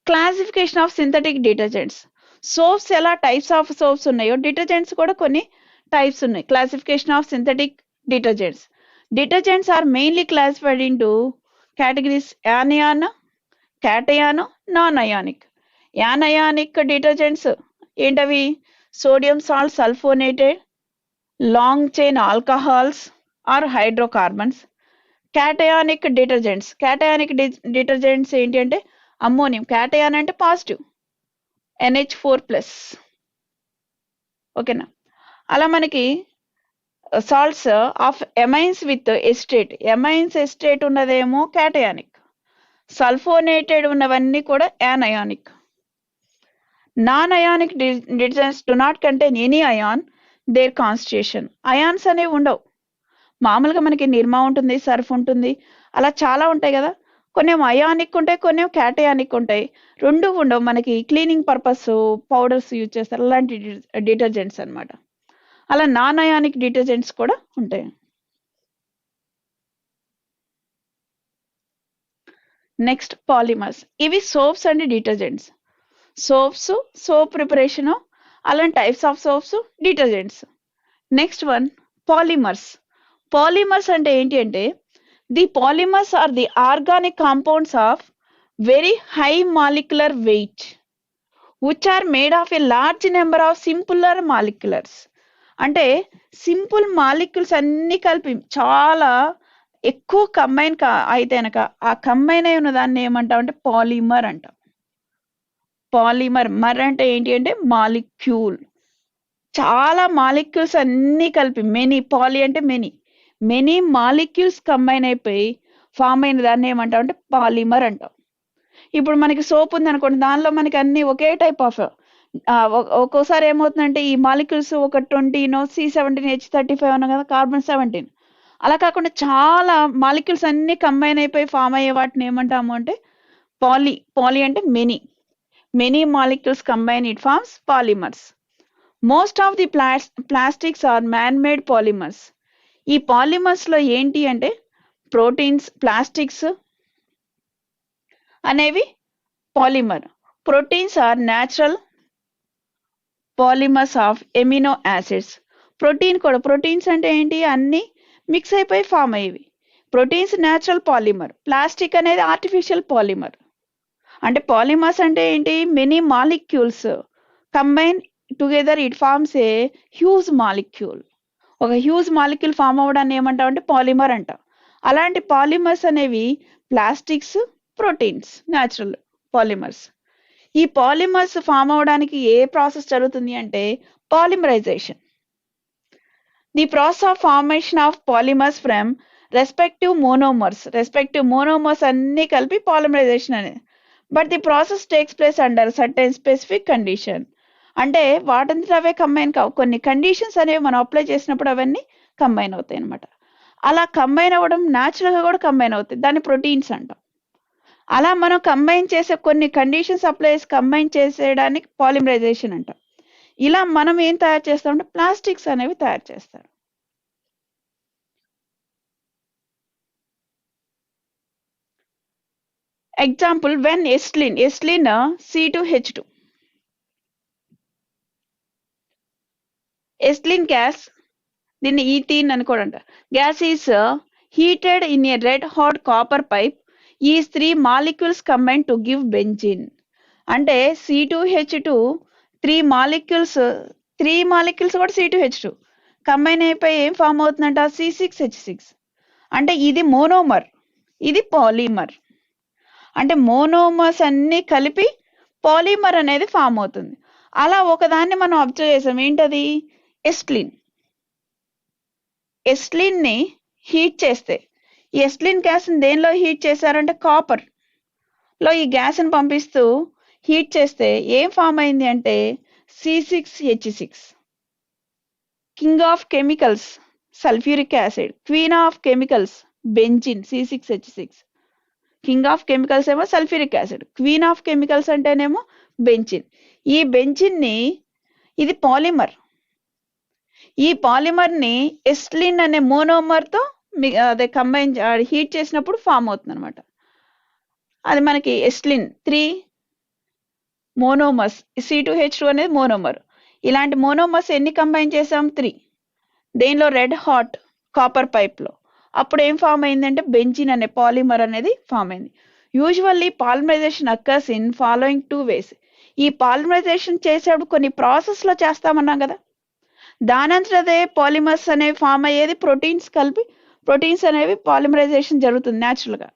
Classification of synthetic detergents. Soaps ఎలా types of soaps ఉన్నాయో detergents కూడా కొన్ని types ఉన్నాయి. Classification of synthetic detergents. Detergents are mainly classified into categories anion, cation, non ionic. Anionic detergents ఏంటవి? Sodium salt sulphonated, long chain alcohols or hydrocarbons. Cationic detergents ఏంటి అంటే ammonium. Cation అంటే positive, NH4+. ఓకేనా? అలా మనకి salts of amines with acetate. Amines acetate ఉన్నదేమో cationic, sulphonated ఉన్నవన్నీ కూడా anionic. Non ionic detergents do not contain any ion their constitution. Ions అనేవి ఉండవు. మామూలుగా మనకి నిర్మా ఉంటుంది, సర్ఫ్ ఉంటుంది, అలా చాలా ఉంటాయి కదా. కొన్ని అయానిక్ ఉంటాయి, కొన్ని క్యాటయానిక్ ఉంటాయి. రెండు ఉండవు. మనకి క్లీనింగ్ పర్పస్ పౌడర్స్ యూజ్ చేస్తారు, అలాంటి డిటర్జెంట్స్ అనమాట. అలా నాన్ అయానిక్ డిటర్జెంట్స్ కూడా ఉంటాయి. Next polymers. ఇవి soaps and detergents. Soaps, soap preparation, అలాంటి types of soaps, detergents. Next one polymers. Polymers అంటే ఏంటి అంటే the polymers are the organic compounds of very high molecular weight which are made of a large number of simpler molecules. అంటే simple molecules అన్ని కలిపి చాలా ఎక్కువ combine అయితే కనుక ఆ కంబైన్ అయి ఉన్న దాన్ని ఏమంటాం అంటే పాలిమర్ అంటాం. మర్ అంటే ఏంటి అంటే మాలిక్యూల్. చాలా మాలిక్యూల్స్ అన్ని కలిపి పాలి అంటే మెనీ మాలిక్యూల్స్ కంబైన్ అయిపోయి ఫామ్ అయిన దాన్ని ఏమంటాం అంటే పాలిమర్ అంటాం. ఇప్పుడు మనకి సోప్ ఉంది అనుకోండి, దానిలో మనకి అన్ని ఒకే టైప్ ఆఫ్, ఒక్కోసారి ఏమవుతుందంటే ఈ మాలిక్యూల్స్ ఒక 20 C17H35 ఉన్నా కదా, కార్బన్ 17. అలా కాకుండా చాలా మాలిక్యూల్స్ అన్ని కంబైన్ అయిపోయి ఫామ్ అయ్యే వాటిని ఏమంటాము అంటే పాలి అంటే many molecules combine it forms polymers. Most of the plastics are man made polymers. ఈ పాలిమర్స్ లో ఏంటి అంటే ప్రోటీన్స్, ప్లాస్టిక్స్ అనేవి polymer. Proteins are natural polymers of amino acids. Proteins అంటే ఏంటి, అన్ని మిక్స్ అయిపోయి ఫామ్ అయ్యేవి. Proteins natural polymer. ప్లాస్టిక్ అనేది ఆర్టిఫిషియల్ పాలిమర్. అంటే పాలిమర్స్ అంటే ఏంటి, many molecules combine together it forms a huge molecule. ఒక హ్యూజ్ మాలిక్యూల్ ఫామ్ అవ్వడాన్ని ఏమంటాం అంటే పాలిమర్ అంటాం. అలాంటి పాలిమర్స్ అనేవి ప్లాస్టిక్స్, ప్రోటీన్స్, న్యాచురల్ పాలిమర్స్. ఈ పాలిమర్స్ ఫామ్ అవడానికి ఏ ప్రాసెస్ జరుగుతుంది అంటే polymerisation. The process of formation of polymers from respective monomers అన్ని కలిపి పాలిమరైజేషన్ అనేది. But the process takes place under certain specific condition. అంటే వాటంతట అవే కంబైన్ కావు, కొన్ని కండిషన్స్ అనేవి మనం అప్లై చేసినప్పుడు అవన్నీ కంబైన్ అవుతాయి అనమాట. అలా కంబైన్ అవ్వడం న్యాచురల్ గా కూడా కంబైన్ అవుతాయి, దాన్ని ప్రోటీన్స్ అంటాం. అలా మనం కంబైన్ చేసే కొన్ని కండిషన్స్ అప్లై చేసి కంబైన్ చేసేయడానికి పాలిమరైజేషన్ అంటాం. ఇలా మనం ఏం తయారు చేస్తామంటే ప్లాస్టిక్స్ అనేవి తయారు చేస్తారు. Example when acetylene C2H2. Acetylene gas, దీన్ని ఈథీన్ అని కూడా అంటారు. Gas is heated in a red hot copper pipe. ఈ 3 molecules combine to give benzene. అంటే C2H2 త్రీ మాలిక్యూల్స్ కూడా C2H2 కంబైన్ అయిపోయి ఏం ఫామ్ అవుతుందంట, C6H6. అంటే ఇది మోనోమర్, ఇది పాలిమర్. అంటే మోనోమర్స్ అన్ని కలిపి పాలిమర్ అనేది ఫామ్ అవుతుంది. అలా ఒకదాన్ని మనం అబ్జర్వ్ చేసాం, ఏంటది, ఎస్ట్లిన్. ఎస్ట్లిన్ ని హీట్ చేస్తే, ఈ ఎస్ట్లిన్ గ్యాస్ ని దేనిలో హీట్ చేశారంటే కాపర్ లో ఈ గ్యాస్ ని పంపిస్తూ హీట్ చేస్తే ఏం ఫామ్ అయింది అంటే C6H6. King of chemicals sulphuric acid, queen of chemicals benzene C6H6. King of chemicals ఏమో sulphuric acid, queen of chemicals అంటేనేమో బెంజిన్. ఈ బెంజిన్ ని, ఇది పాలిమర్, ఈ పాలిమర్ ని ఎస్ట్లిన్ అనే మోనోమర్ తో అదే కంబైన్ హీట్ చేసినప్పుడు ఫామ్ అవుతుంది అనమాట. అది మనకి ఎస్ట్లిన్ 3 మోనోమర్స్, C2H2 అనేది మోనోమర్. ఇలాంటి మోనోమర్స్ ఎన్ని కంబైన్ చేసాం, 3. దేనిలో, రెడ్ హాట్ కాపర్ పైప్ లో. అప్పుడు ఏం ఫామ్ అయిందంటే బెంజిన్ అనే పాలిమర్ అనేది ఫామ్ అయింది. Usually polymerisation occurs in following 2 ways. ఈ పాలిమరైజేషన్ చేసేటప్పుడు కొన్ని ప్రాసెస్ లో చేస్తామన్నాం కదా, దానంతటదే పాలిమర్స్ అనేవి ఫామ్ అయ్యేది ప్రోటీన్స్ కలిపి, ప్రోటీన్స్ అనేవి పాలిమరైజేషన్ జరుగుతుంది న్యాచురల్ గా.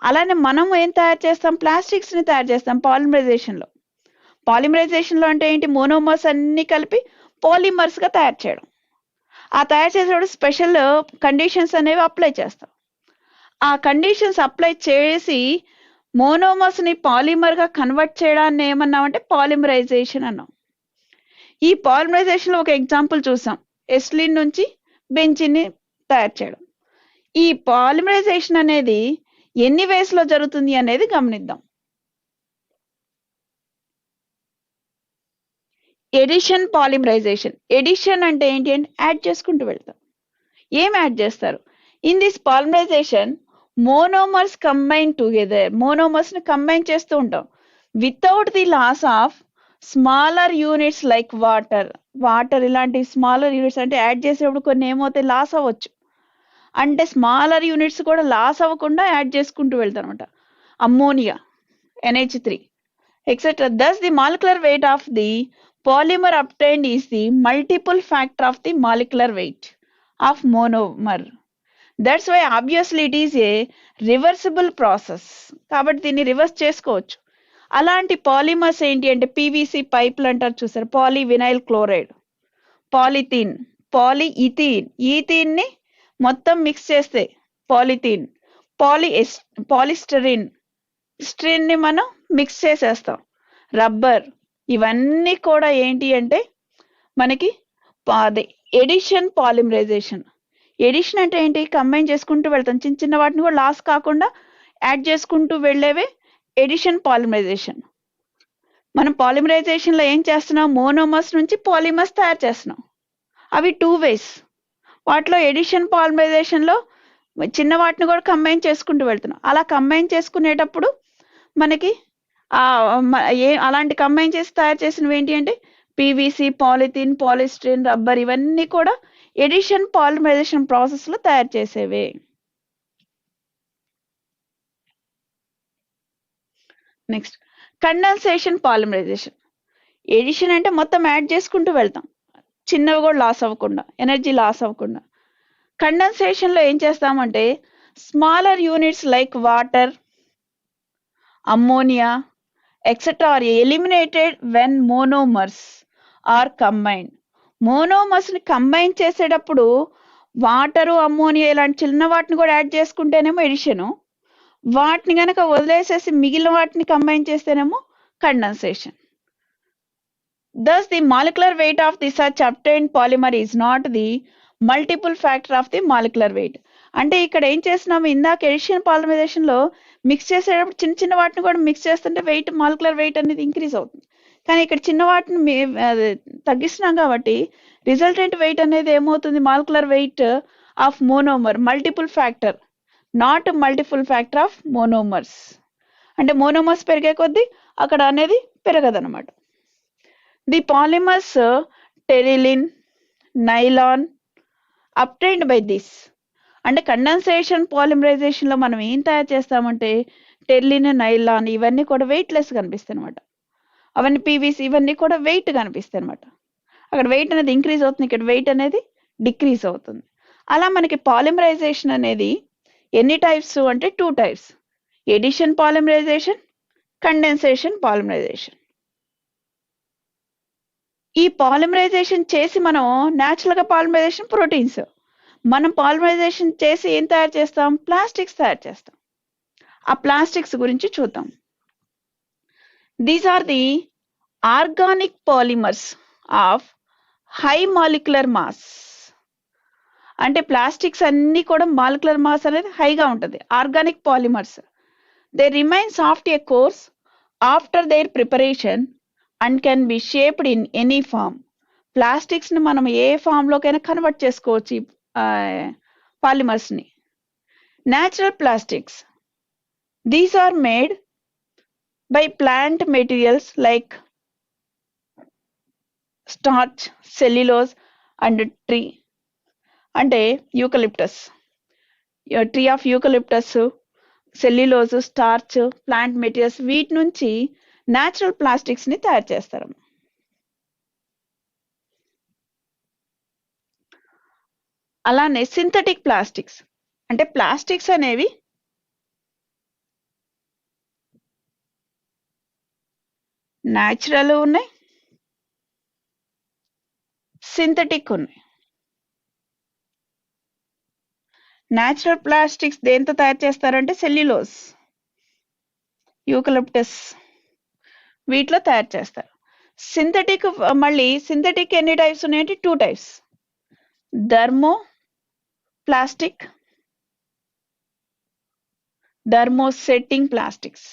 అలానే మనం ఏం తయారు చేస్తాం, ప్లాస్టిక్స్ ని తయారు చేస్తాం పాలిమరైజేషన్ లో. పాలిమరైజేషన్ లో అంటే ఏంటి, మోనోమర్స్ అన్ని కలిపి పాలిమర్స్ గా తయారు చేయడం. ఆ తయారు చేసేటప్పుడు స్పెషల్ కండిషన్స్ అనేవి అప్లై చేస్తాం. ఆ కండిషన్స్ అప్లై చేసి మోనోమర్స్ ని పాలిమర్ గా కన్వర్ట్ చేయడాన్ని ఏమన్నామంటే పాలిమరైజేషన్ అన్నాం. ఈ పాలిమరైజేషన్ లో ఒక ఎగ్జాంపుల్ చూసాం, ఎస్లిన్ నుంచి బెంజిన్ ని తయారు చేయడం. ఈ పాలిమరైజేషన్ అనేది ఎన్ని వేస్ లో జరుగుతుంది అనేది గమనిద్దాం. Edition, polymerisation. ఎడిషన్ అంటే ఏంటి అంటే యాడ్ చేసుకుంటూ వెళ్తాం. ఏం యాడ్ చేస్తారు, in this polymerisation monomers combine together. Monomers ని కంబైన్ చేస్తూ ఉంటాం without the loss of smaller units like water. ఇలాంటి స్మాలర్ యూనిట్స్ అంటే యాడ్ చేసేటప్పుడు కొన్ని ఏమవుతాయి, లాస్ అవ్వచ్చు. అంటే స్మాలర్ యూనిట్స్ కూడా లాస్ అవ్వకుండా యాడ్ చేసుకుంటూ వెళ్తారు అనమాట. Ammonia, NH3, etc. Thus, the molecular weight of the polymer obtained is the multiple factor of the molecular weight of monomer. That's why obviously it is a reversible process. కాబట్టి దీన్ని reverse చేసుకోవచ్చు. అలాంటి polymers ఏంటి అంటే PVC పైపులు అంటారు చూసారు, polyvinyl chloride, polythene, పాలిఇథీన్. Ethene ని మొత్తం మిక్స్ చేస్తే పాలిథీన్, పాలిస్టరిన్, స్ట్రిన్ ని మనం మిక్స్ చేసేస్తాం, రబ్బర్. ఇవన్నీ కూడా ఏంటి అంటే మనకి అదే ఎడిషన్, పాలిమరైజేషన్. ఎడిషన్ అంటే ఏంటి, కంబైన్ చేసుకుంటూ వెళ్తాం, చిన్న చిన్న వాటిని కూడా లాస్ కాకుండా యాడ్ చేసుకుంటూ వెళ్ళేవే ఎడిషన్, పాలిమరైజేషన్. మనం పాలిమరైజేషన్ లో ఏం చేస్తున్నాం, మోనోమర్స్ నుంచి పాలిమర్స్ తయారు చేస్తున్నాం. అవి 2 వేస్. వాటిలో ఎడిషన్, పాలిమరైజేషన్ లో చిన్న వాటిని కూడా కంబైన్ చేసుకుంటూ వెళ్తున్నాం. అలా కంబైన్ చేసుకునేటప్పుడు మనకి అలాంటి కంబైన్ చేసి తయారు చేసినవి ఏంటి అంటే PVC, పాలిథిన్, పాలిస్టిరిన్, రబ్బర్, ఇవన్నీ కూడా ఎడిషన్, పాలిమరైజేషన్ ప్రాసెస్ లో తయారు చేసేవే. Next condensation, polymerisation. ఎడిషన్ అంటే మొత్తం యాడ్ చేసుకుంటూ వెళ్తాం, చిన్నవి కూడా లాస్ అవ్వకుండా, ఎనర్జీ లాస్ అవ్వకుండా. కండెన్సేషన్ లో ఏం చేస్తామంటే smaller units like water, ammonia, etc. are eliminated when monomers are combined. Monomers ని కంబైన్ చేసేటప్పుడు వాటరు, అమ్మోనియా ఇలాంటి చిన్న వాటిని కూడా యాడ్ చేసుకుంటేనేమో ఎడిషను, వాటిని కనుక వదిలేసేసి మిగిలిన వాటిని కంబైన్ చేస్తేనేమో కండెన్సేషన్. Thus, the molecular weight of the such obtained polymer is not the multiple factor of the molecular weight. అంటే ఇక్కడ ఏం చేస్తున్నాము, ఇందాక ఎడిషన్ పాలిమరైజేషన్ లో మిక్స్ చేసేటప్పుడు చిన్న చిన్న వాటిని కూడా మిక్స్ చేస్తుంటే వెయిట్, మాలిక్యులర్ వెయిట్ అనేది ఇంక్రీజ్ అవుతుంది. కానీ ఇక్కడ చిన్న వాటిని తగ్గిస్తున్నాం కాబట్టి రిజల్టెంట్ వెయిట్ అనేది ఏమవుతుంది, molecular weight of monomer multiple factor, not multiple factor of monomers. అంటే మోనోమర్స్ పెరిగే కొద్దీ అక్కడ అనేది పెరగదనమాట. The polymers terylene, nylon obtained by this. అంటే కండెన్సేషన్ పాలిమరైజేషన్ లో మనం ఏం తయారు చేస్తామంటే టెర్లిన్, నైలాన్ ఇవన్నీ కూడా వెయిట్లెస్ కనిపిస్తాయి అనమాట. అవన్నీ పీవీసీ ఇవన్నీ కూడా వెయిట్ కనిపిస్తాయి అనమాట. అక్కడ వెయిట్ అనేది ఇంక్రీజ్ అవుతుంది, ఇక్కడ వెయిట్ అనేది డిక్రీజ్ అవుతుంది. అలా మనకి పాలిమరైజేషన్ అనేది ఎన్ని టైప్స్ అంటే 2 types, addition polymerisation, condensation polymerisation. ఈ పాలిమరైజేషన్ చేసి మనం న్యాచురల్ గా పాలిమరైజేషన్ ప్రోటీన్స్, మనం పాలిమరైజేషన్ చేసి ఏం తయారు చేస్తాం, ప్లాస్టిక్స్ తయారు చేస్తాం. ఆ ప్లాస్టిక్స్ గురించి చూద్దాం. These are the organic polymers of high molecular mass. అంటే ప్లాస్టిక్స్ అన్ని కూడా మాలిక్యులర్ మాస్ అనేది హైగా ఉంటుంది. Organic polymers they remain soft a course after their preparation and can be shaped in any form. Plastics ని మనం ఏ ఫామ్ లోకైనా కన్వర్ట్ చేసుకోవచ్చు పాలిమర్స్ ని. Natural plastics, these are made by plant materials like starch, cellulose and tree, అంటే eucalyptus, tree of eucalyptus, cellulose, starch, plant materials, వీటి నుంచి natural plastics ని తయారు చేస్తారు. అలానే సింథటిక్ ప్లాస్టిక్స్, అంటే ప్లాస్టిక్స్ అనేవి న్యాచురల్ ఉన్నాయి, సింథటిక్ ఉన్నాయి. న్యాచురల్ ప్లాస్టిక్స్ దేంతో తయారు చేస్తారంటే సెల్యులోజ్, యూకలిప్టస్ వీటిలో తయారు చేస్తారు. సింథటిక్, మళ్ళీ సింథటిక్ ఎన్ని టైప్స్ ఉన్నాయంటే 2 types, thermo plastic, thermosetting plastics.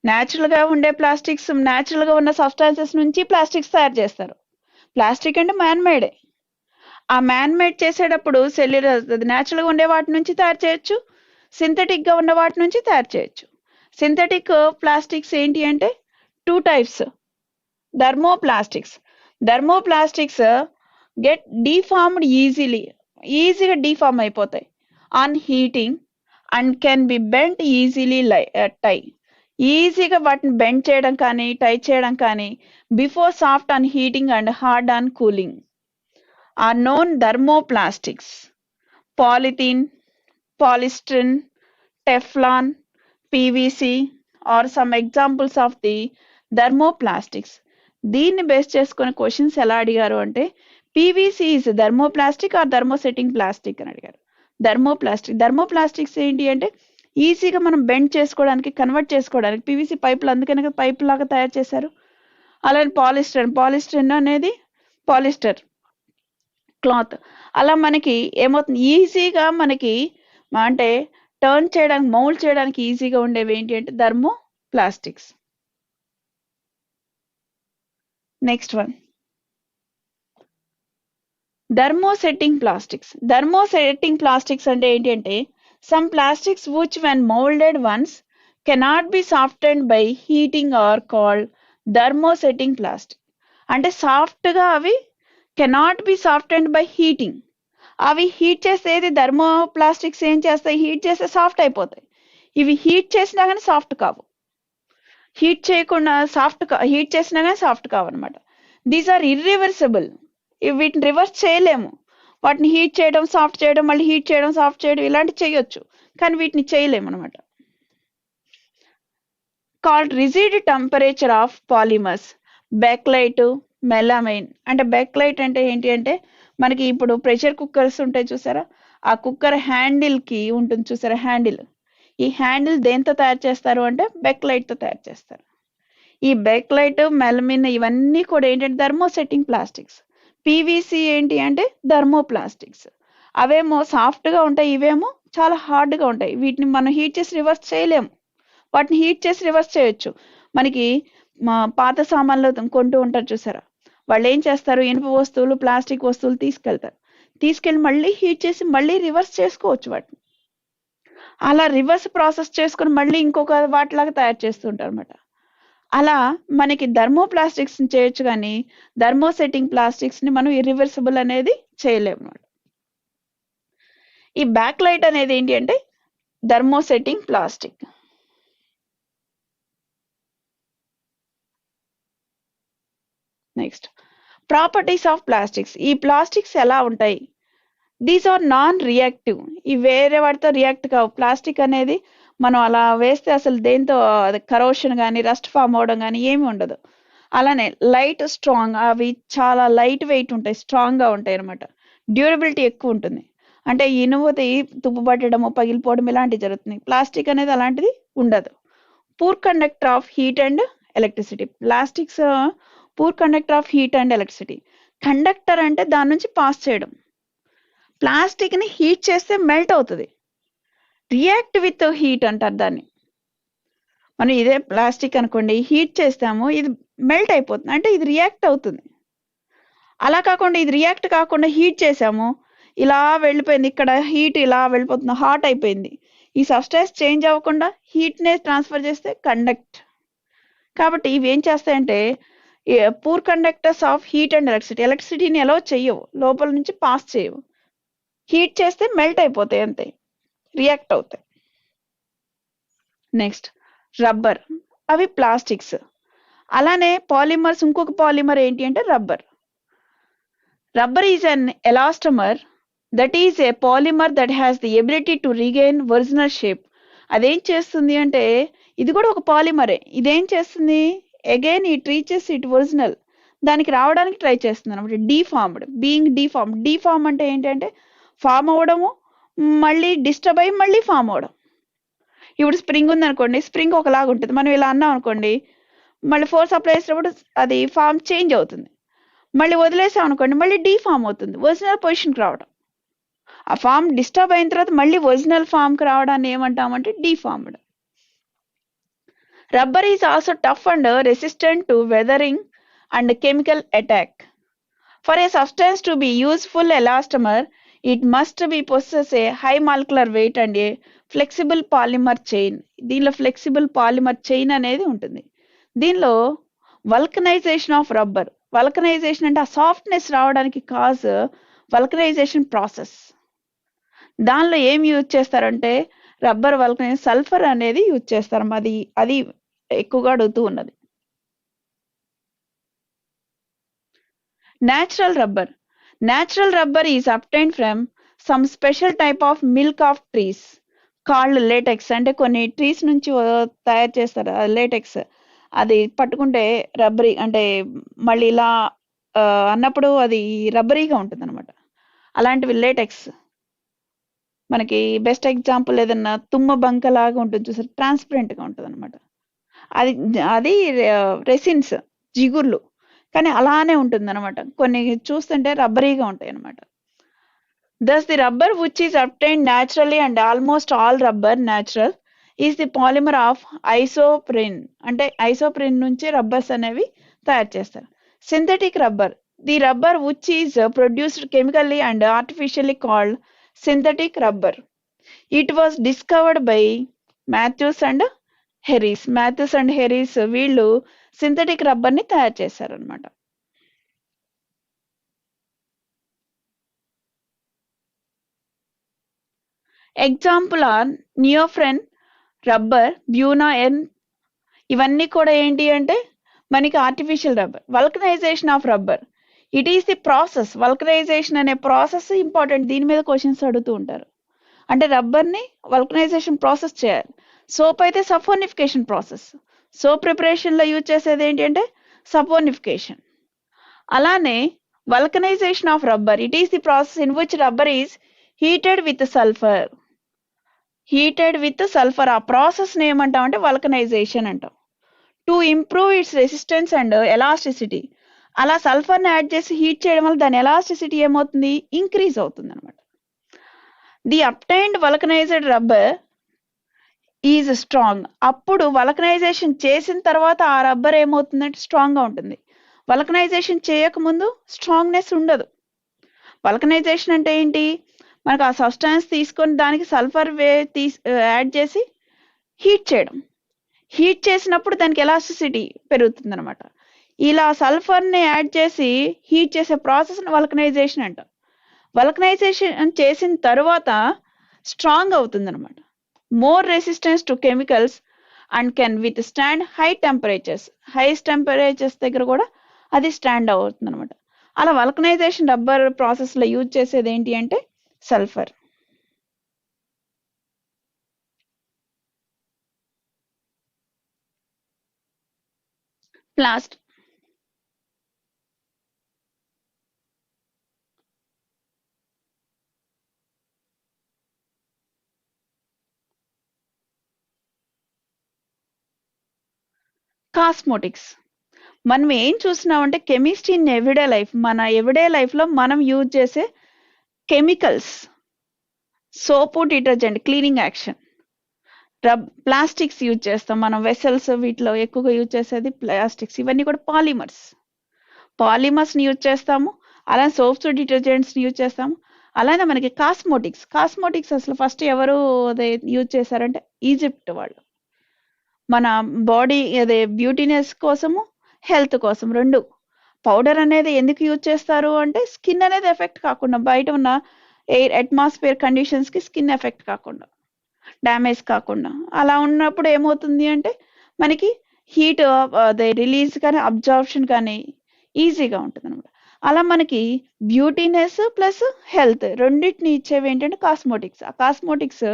Natural గా ఉండే ప్లాస్టిక్స్, న్యాచురల్ గా ఉన్న సబ్స్టాన్సెస్ నుంచి ప్లాస్టిక్స్ తయారు చేస్తారు. ప్లాస్టిక్ అంటే మ్యాన్ మేడే. ఆ మ్యాన్ మేడ్ చేసేటప్పుడు సెల్యులోజ్ న్యాచురల్ గా ఉండే వాటి నుంచి తయారు చేయొచ్చు, సింథటిక్ గా ఉన్న వాటి నుంచి తయారు చేయొచ్చు. సింథటిక్ ప్లాస్టిక్స్ ఏంటి అంటే 2 types, thermoplastics. Thermoplastics get deformed ఈజీగా డిఫార్మ్ అయిపోతాయి on heating and can be bent easily tie. ఈజీగా వాటిని బెండ్ చేయడం కానీ టై చేయడం కానీ before soft on heating and hard on cooling are known thermoplastics. Polythene, polystyrene, Teflon, PVC are some examples of the thermoplastics. దీన్ని base చేసుకుని questions ఎలా అడిగారు అంటే PVC is thermoplastic or thermosetting plastic అని అడిగారు. థర్మోప్లాస్టిక్స్ ఏంటి అంటే ఈజీగా మనం బెండ్ చేసుకోవడానికి, కన్వర్ట్ చేసుకోవడానికి. పీవీసీ పైపులు అందుకనే పైప్ లాగా తయారు చేశారు. అలానే పాలిస్టిరిన్ అనేది పాలిస్టర్ క్లాత్. అలా మనకి ఏమవుతుంది, ఈజీగా మనకి అంటే టర్న్ చేయడానికి, మౌల్డ్ చేయడానికి ఈజీగా ఉండేవి ఏంటి అంటే thermoplastics. Next one, thermosetting plastics. Thermosetting plastics అంటే ఏంటి అంటే some plastics which when moulded once cannot be softened by heating are called thermosetting plastic. అంటే సాఫ్ట్ గా అవి cannot be softened by heating. అవి హీట్ చేస్తే ఏది థర్మోప్లాస్టిక్స్ ఏం చేస్తాయి, హీట్ చేస్తే సాఫ్ట్ అయిపోతాయి. ఇవి హీట్ చేసినా కానీ సాఫ్ట్ కావు, హీట్ చేయకుండా హీట్ చేసినా కానీ సాఫ్ట్ కావన్నమాట. These are irreversible. వీటిని రివర్స్ చేయలేము. వాటిని హీట్ చేయడం, సాఫ్ట్ చేయడం, మళ్ళీ హీట్ చేయడం, సాఫ్ట్ చేయడం ఇలాంటి చేయొచ్చు, కానీ వీటిని చేయలేము అనమాట. Called rigid temperature of polymers, Bakelite, melamine. అంటే బెక్లైట్ అంటే ఏంటి అంటే మనకి ఇప్పుడు ప్రెషర్ కుక్కర్స్ ఉంటాయి చూసారా, ఆ కుక్కర్ హ్యాండిల్ కి ఉంటుంది చూసారా హ్యాండిల్, ఈ హ్యాండిల్ దేంతో తయారు చేస్తారు అంటే బెక్లైట్ తో తయారు చేస్తారు. ఈ బేక్లైట్, మెలమిన్ ఇవన్నీ కూడా ఏంటంటే థర్మోసెట్టింగ్ ప్లాస్టిక్స్. పీవీసీ ఏంటి అంటే థర్మోప్లాస్టిక్స్. అవేమో సాఫ్ట్గా ఉంటాయి, ఇవేమో చాలా హార్డ్గా ఉంటాయి. వీటిని మనం హీట్ చేసి రివర్స్ చేయలేము. వాటిని హీట్ చేసి రివర్స్ చేయొచ్చు. మనకి పాత సామాన్లు కొంటూ ఉంటారు చూసారా, వాళ్ళు ఏం చేస్తారు, ఇనుప వస్తువులు, ప్లాస్టిక్ వస్తువులు తీసుకెళ్తారు. తీసుకెళ్ళి మళ్ళీ హీట్ చేసి మళ్ళీ రివర్స్ చేసుకోవచ్చు వాటిని. అలా రివర్స్ ప్రాసెస్ చేసుకుని మళ్ళీ ఇంకొక వాటిలాగా తయారు చేస్తుంటారు అనమాట. అలా మనకి థర్మోప్లాస్టిక్స్ చేయొచ్చు, కానీ థర్మోసెట్టింగ్ ప్లాస్టిక్స్ ని మనం ఇర్రివర్సిబుల్ అనేది చేయలేము అనమాట. ఈ బ్యాక్ లైట్ అనేది ఏంటి అంటే thermosetting plastic. Next, properties of plastics. ఈ ప్లాస్టిక్స్ ఎలా ఉంటాయి? These are non reactive. ఈ వేరే వాటితో రియాక్ట్ కావు. ప్లాస్టిక్ అనేది మనం అలా వేస్తే అసలు దేంతో కరోషన్ కానీ రస్ట్ ఫామ్ అవడం కానీ ఏమి ఉండదు. అలానే లైట్ స్ట్రాంగ్, అవి చాలా లైట్ వెయిట్ ఉంటాయి, స్ట్రాంగ్గా ఉంటాయి అనమాట. డ్యూరబిలిటీ ఎక్కువ ఉంటుంది. అంటే ఇనుముది తుప్పు పట్టడము, పగిలిపోవడం ఇలాంటివి జరుగుతుంది. ప్లాస్టిక్ అనేది అలాంటిది ఉండదు. Poor conductor of heat and electricity. Plastics poor conductor of heat and electricity. Conductor అంటే దాని నుంచి పాస్ చేయడం. ప్లాస్టిక్ ని హీట్ చేస్తే మెల్ట్ అవుతుంది. రియాక్ట్ విత్ హీట్ అంటారు దాన్ని. మనం ఇదే ప్లాస్టిక్ అనుకోండి, హీట్ చేస్తాము, ఇది మెల్ట్ అయిపోతుంది, అంటే ఇది రియాక్ట్ అవుతుంది. అలా కాకుండా ఇది రియాక్ట్ కాకుండా హీట్ చేసాము, ఇలా వెళ్ళిపోయింది, ఇక్కడ హీట్ ఇలా వెళ్ళిపోతుంది, హాట్ అయిపోయింది. ఈ సబ్స్టెన్స్ చేంజ్ అవ్వకుండా హీట్నే ట్రాన్స్ఫర్ చేస్తే కండక్ట్. కాబట్టి ఇవి ఏం చేస్తాయంటే poor conductors of heat and electricity. ఎలక్ట్రిసిటీని ఎలా చెయ్యవు, లోపల నుంచి పాస్ చేయవు. హీట్ చేస్తే మెల్ట్ అయిపోతాయి, అంతే, రియాక్ట్ అవుతాయి. Next, rubber. అవి ప్లాస్టిక్స్. అలానే పాలిమర్స్, ఇంకొక పాలిమర్ ఏంటి అంటే rubber. Rubber is an elastomer that is a polymer that has the ability to regain original shape. అదేం చేస్తుంది అంటే, ఇది కూడా ఒక పాలిమరే. ఇదేం చేస్తుంది, again it reaches it original, దానికి రావడానికి ట్రై చేస్తుంది అనమాట. Deformed, being deform. డీఫార్మ్ అంటే ఏంటంటే ఫామ్ అవ్వడము, మళ్ళీ డిస్టర్బ్ అయ్యి మళ్ళీ ఫామ్ అవ్వడం. ఇప్పుడు స్ప్రింగ్ ఉంది అనుకోండి, స్ప్రింగ్ ఒకలాగా ఉంటుంది, మనం ఇలా అన్నాం అనుకోండి, మళ్ళీ ఫోర్స్ అప్లై చేసినప్పుడు అది ఫామ్ చేంజ్ అవుతుంది. మళ్ళీ వదిలేసాం అనుకోండి, మళ్ళీ డీఫామ్ అవుతుంది, ఒరిజినల్ పొజిషన్కి రావడం. ఆ ఫామ్ డిస్టర్బ్ అయిన తర్వాత మళ్ళీ ఒరిజినల్ ఫామ్కి రావడాన్ని ఏమంటామంటే deformed. Rubber is also tough and resistant to weathering and chemical attack. For a substance to be useful elastomer, it must be possess a high molecular weight and a flexible polymer chain. దీనిలో flexible polymer chain అనేది ఉంటుంది. దీనిలో vulcanisation of rubber. Vulcanisation అంటే ఆ softness రావడానికి cause vulcanisation process. దానిలో ఏం use చేస్తారంటే రబ్బర్ వల్కనైజ్, సల్ఫర్ అనేది యూజ్ చేస్తారు. అది ఎక్కువగా అడుగుతూ ఉన్నది. Natural rubber. Natural rubber is obtained from some special type of milk of trees called latex. అంటే కొన్ని ట్రీస్ నుంచి తయారు చేస్తారు లేటెక్స్. అది పట్టుకుంటే రబ్బరీ, అంటే మళ్ళీ ఇలా అన్నప్పుడు అది రబ్బరీగా ఉంటుంది అనమాట. అలాంటివి లేటెక్స్. మనకి బెస్ట్ ఎగ్జాంపుల్ ఏదన్నా తుమ్మ బంక లాగా ఉంటుంది చూసారు, ట్రాన్స్పరెంట్గా ఉంటుంది అనమాట. అది అది రెసిన్స్, జిగుర్లు, కానీ అలానే ఉంటుంది అనమాట. కొన్ని చూస్తుంటే రబ్బరీగా ఉంటాయి అనమాట. Thus the rubber which is obtained naturally and almost all rubber natural is the polymer of isoprene. అంటే ఐసోప్రిన్ నుంచి రబ్బర్స్ అనేవి తయారు చేస్తారు. Synthetic rubber. The rubber which is produced chemically and artificially called synthetic rubber. It was discovered by Matthews and Harries. Matthews and Harries వీళ్ళు synthetic rubber ని తయారు చేశారనమాట. Example are neoprene, rubber, buna N. ఇవన్నీ కూడా ఏంటి అంటే మనకి artificial rubber. Vulcanisation of rubber. It is the process. Vulcanisation అనే ప్రాసెస్ ఇంపార్టెంట్, దీని మీద క్వశ్చన్స్ అడుగుతూ ఉంటారు. అంటే రబ్బర్ని వల్కనైజేషన్ ప్రాసెస్ చేయాలి. సోప్ అయితే సఫోనిఫికేషన్ ప్రాసెస్. సోప్ ప్రిపరేషన్లో యూజ్ చేసేది ఏంటి అంటే సఫోనిఫికేషన్. అలానే vulcanisation of rubber. It is the process in which rubber is heated with sulphur. Heated with sulphur, ఆ ప్రాసెస్ని ఏమంటాం అంటే వల్కనైజేషన్ అంటాం. To improve its resistance and elasticity. అలా సల్ఫర్ని యాడ్ చేసి హీట్ చేయడం వల్ల దాని ఎలాస్టిసిటీ ఏమవుతుంది, ఇంక్రీజ్ అవుతుంది అనమాట. The obtained vulcanised rubber is strong. అప్పుడు వల్కనైజేషన్ చేసిన తర్వాత ఆ రబ్బర్ ఏమవుతుందంటే స్ట్రాంగ్గా ఉంటుంది. వల్కనైజేషన్ చేయకముందు స్ట్రాంగ్నెస్ ఉండదు. వల్కనైజేషన్ అంటే ఏంటి, మనకు ఆ సబ్స్టాన్స్ తీసుకొని దానికి సల్ఫర్ యాడ్ చేసి హీట్ చేయడం. హీట్ చేసినప్పుడు దానికి ఎలాస్టిసిటీ పెరుగుతుంది అనమాట. ఇలా సల్ఫర్ని యాడ్ చేసి హీట్ చేసే ప్రాసెస్ని వల్కనైజేషన్ అంటాం. వల్కనైజేషన్ చేసిన తర్వాత స్ట్రాంగ్ అవుతుంది అనమాట. More resistance to chemicals and can with stand high temperatures. Highest temperatures దగ్గర కూడా అది స్టాండ్ అవుతుంది అనమాట. అలా వల్కనైజేషన్ రబ్బర్ ప్రాసెస్లో యూజ్ చేసేది ఏంటి అంటే సల్ఫర్. ప్లాస్ట్ కాస్మోటిక్స్. మనం ఏం చూస్తున్నామంటే కెమిస్ట్రీ ఇన్ ఎవ్రీడే లైఫ్, మన ఎవ్రీడే లైఫ్లో మనం యూజ్ చేసే chemicals, soap, detergent, cleaning action, plastics use చేస్తాం మనం, వెసల్స్, వీటిలో ఎక్కువగా యూజ్ చేసేది ప్లాస్టిక్స్. ఇవన్నీ కూడా పాలిమర్స్ని యూజ్ చేస్తాము. అలానే సోప్స్, డిటర్జెంట్స్ని యూజ్ చేస్తాము. అలానే మనకి కాస్మోటిక్స్ అసలు ఫస్ట్ ఎవరు అదే యూజ్ చేశారంటే ఈజిప్ట్ వాళ్ళు. మన బాడీ అదే బ్యూటీనెస్ కోసము, హెల్త్ కోసం రెండు. పౌడర్ అనేది ఎందుకు యూజ్ చేస్తారు అంటే స్కిన్ అనేది ఎఫెక్ట్ కాకుండా, బయట ఉన్న ఎయిర్ అట్మాస్ఫియర్ కండిషన్స్కి స్కిన్ ఎఫెక్ట్ కాకుండా, డ్యామేజ్ కాకుండా. అలా ఉన్నప్పుడు ఏమవుతుంది అంటే మనకి హీట్ అదే రిలీజ్ కానీ అబ్జార్ప్షన్ కానీ ఈజీగా ఉంటుంది అనమాట. అలా మనకి బ్యూటీనెస్ ప్లస్ హెల్త్ రెండింటిని ఇచ్చేవి ఏంటంటే కాస్మోటిక్స్. ఆ కాస్మోటిక్స్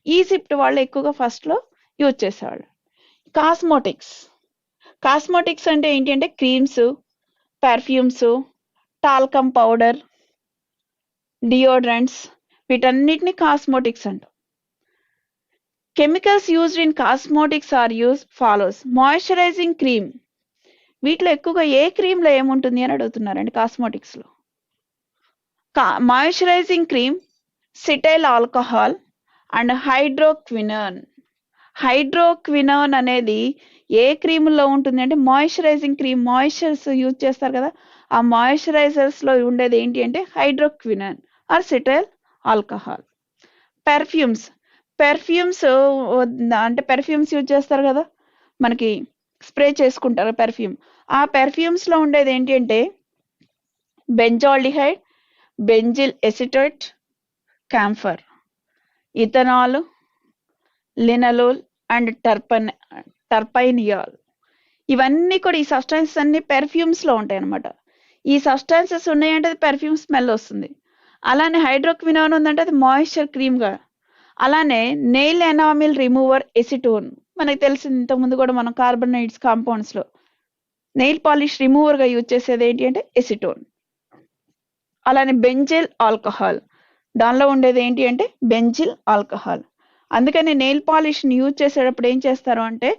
ఈజిప్ట్ వాళ్ళు ఎక్కువగా ఫస్ట్లో యూజ్ చేసేవాళ్ళు. కాస్మోటిక్స్ అంటే ఏంటి అంటే creams, perfumes, talcum powder, deodorants, వీటన్నిటిని కాస్మోటిక్స్ అంటాం. Chemicals used in cosmetics are use follows. Moisturising cream, వీటిలో ఎక్కువగా ఏ క్రీమ్లో ఏముంటుంది అని అడుగుతున్నారండి కాస్మోటిక్స్లో. Moisturising cream, cetyl alcohol and hydroquinone అనేది ఏ క్రీముల్లో ఉంటుంది అంటే మాయిశ్చరైజింగ్ క్రీమ్, మాయిశ్చర్స్ యూజ్ చేస్తారు కదా, ఆ మాయిశ్చరైజర్స్లో ఉండేది ఏంటి అంటే హైడ్రోక్వినోన్ ఆర్ సిటైల్ ఆల్కహాల్. పెర్ఫ్యూమ్స్ అంటే పెర్ఫ్యూమ్స్ యూజ్ చేస్తారు కదా, మనకి స్ప్రే చేసుకుంటారు పెర్ఫ్యూమ్. ఆ పెర్ఫ్యూమ్స్లో ఉండేది ఏంటి అంటే benzaldehyde, benzyl acetate, camphor, ethanol, linalool and terpineol. ఇవన్నీ కూడా ఈ సబ్స్టాన్సెస్ అన్ని పెర్ఫ్యూమ్స్లో ఉంటాయి అనమాట. ఈ సబ్స్టాన్సెస్ ఉన్నాయంటే అది పెర్ఫ్యూమ్ స్మెల్ వస్తుంది. అలానే హైడ్రోక్వినోన్ ఉందంటే అది మాయిశ్చర్ క్రీమ్గా. అలానే నెయిల్ ఎనామిల్ రిమూవర్ ఎసిటోన్, మనకు తెలిసింది ఇంతకుముందు కూడా మనం కార్బనైడ్స్ కాంపౌండ్స్లో నెయిల్ పాలిష్ రిమూవర్గా యూజ్ చేసేది ఏంటి అంటే ఎసిటోన్. అలానే బెంజిల్ ఆల్కహాల్, దానిలో ఉండేది ఏంటి అంటే బెంజిల్ ఆల్కహాల్. అందుకని నెయిల్ పాలిష్ని యూజ్ చేసేటప్పుడు ఏం చేస్తారు అంటే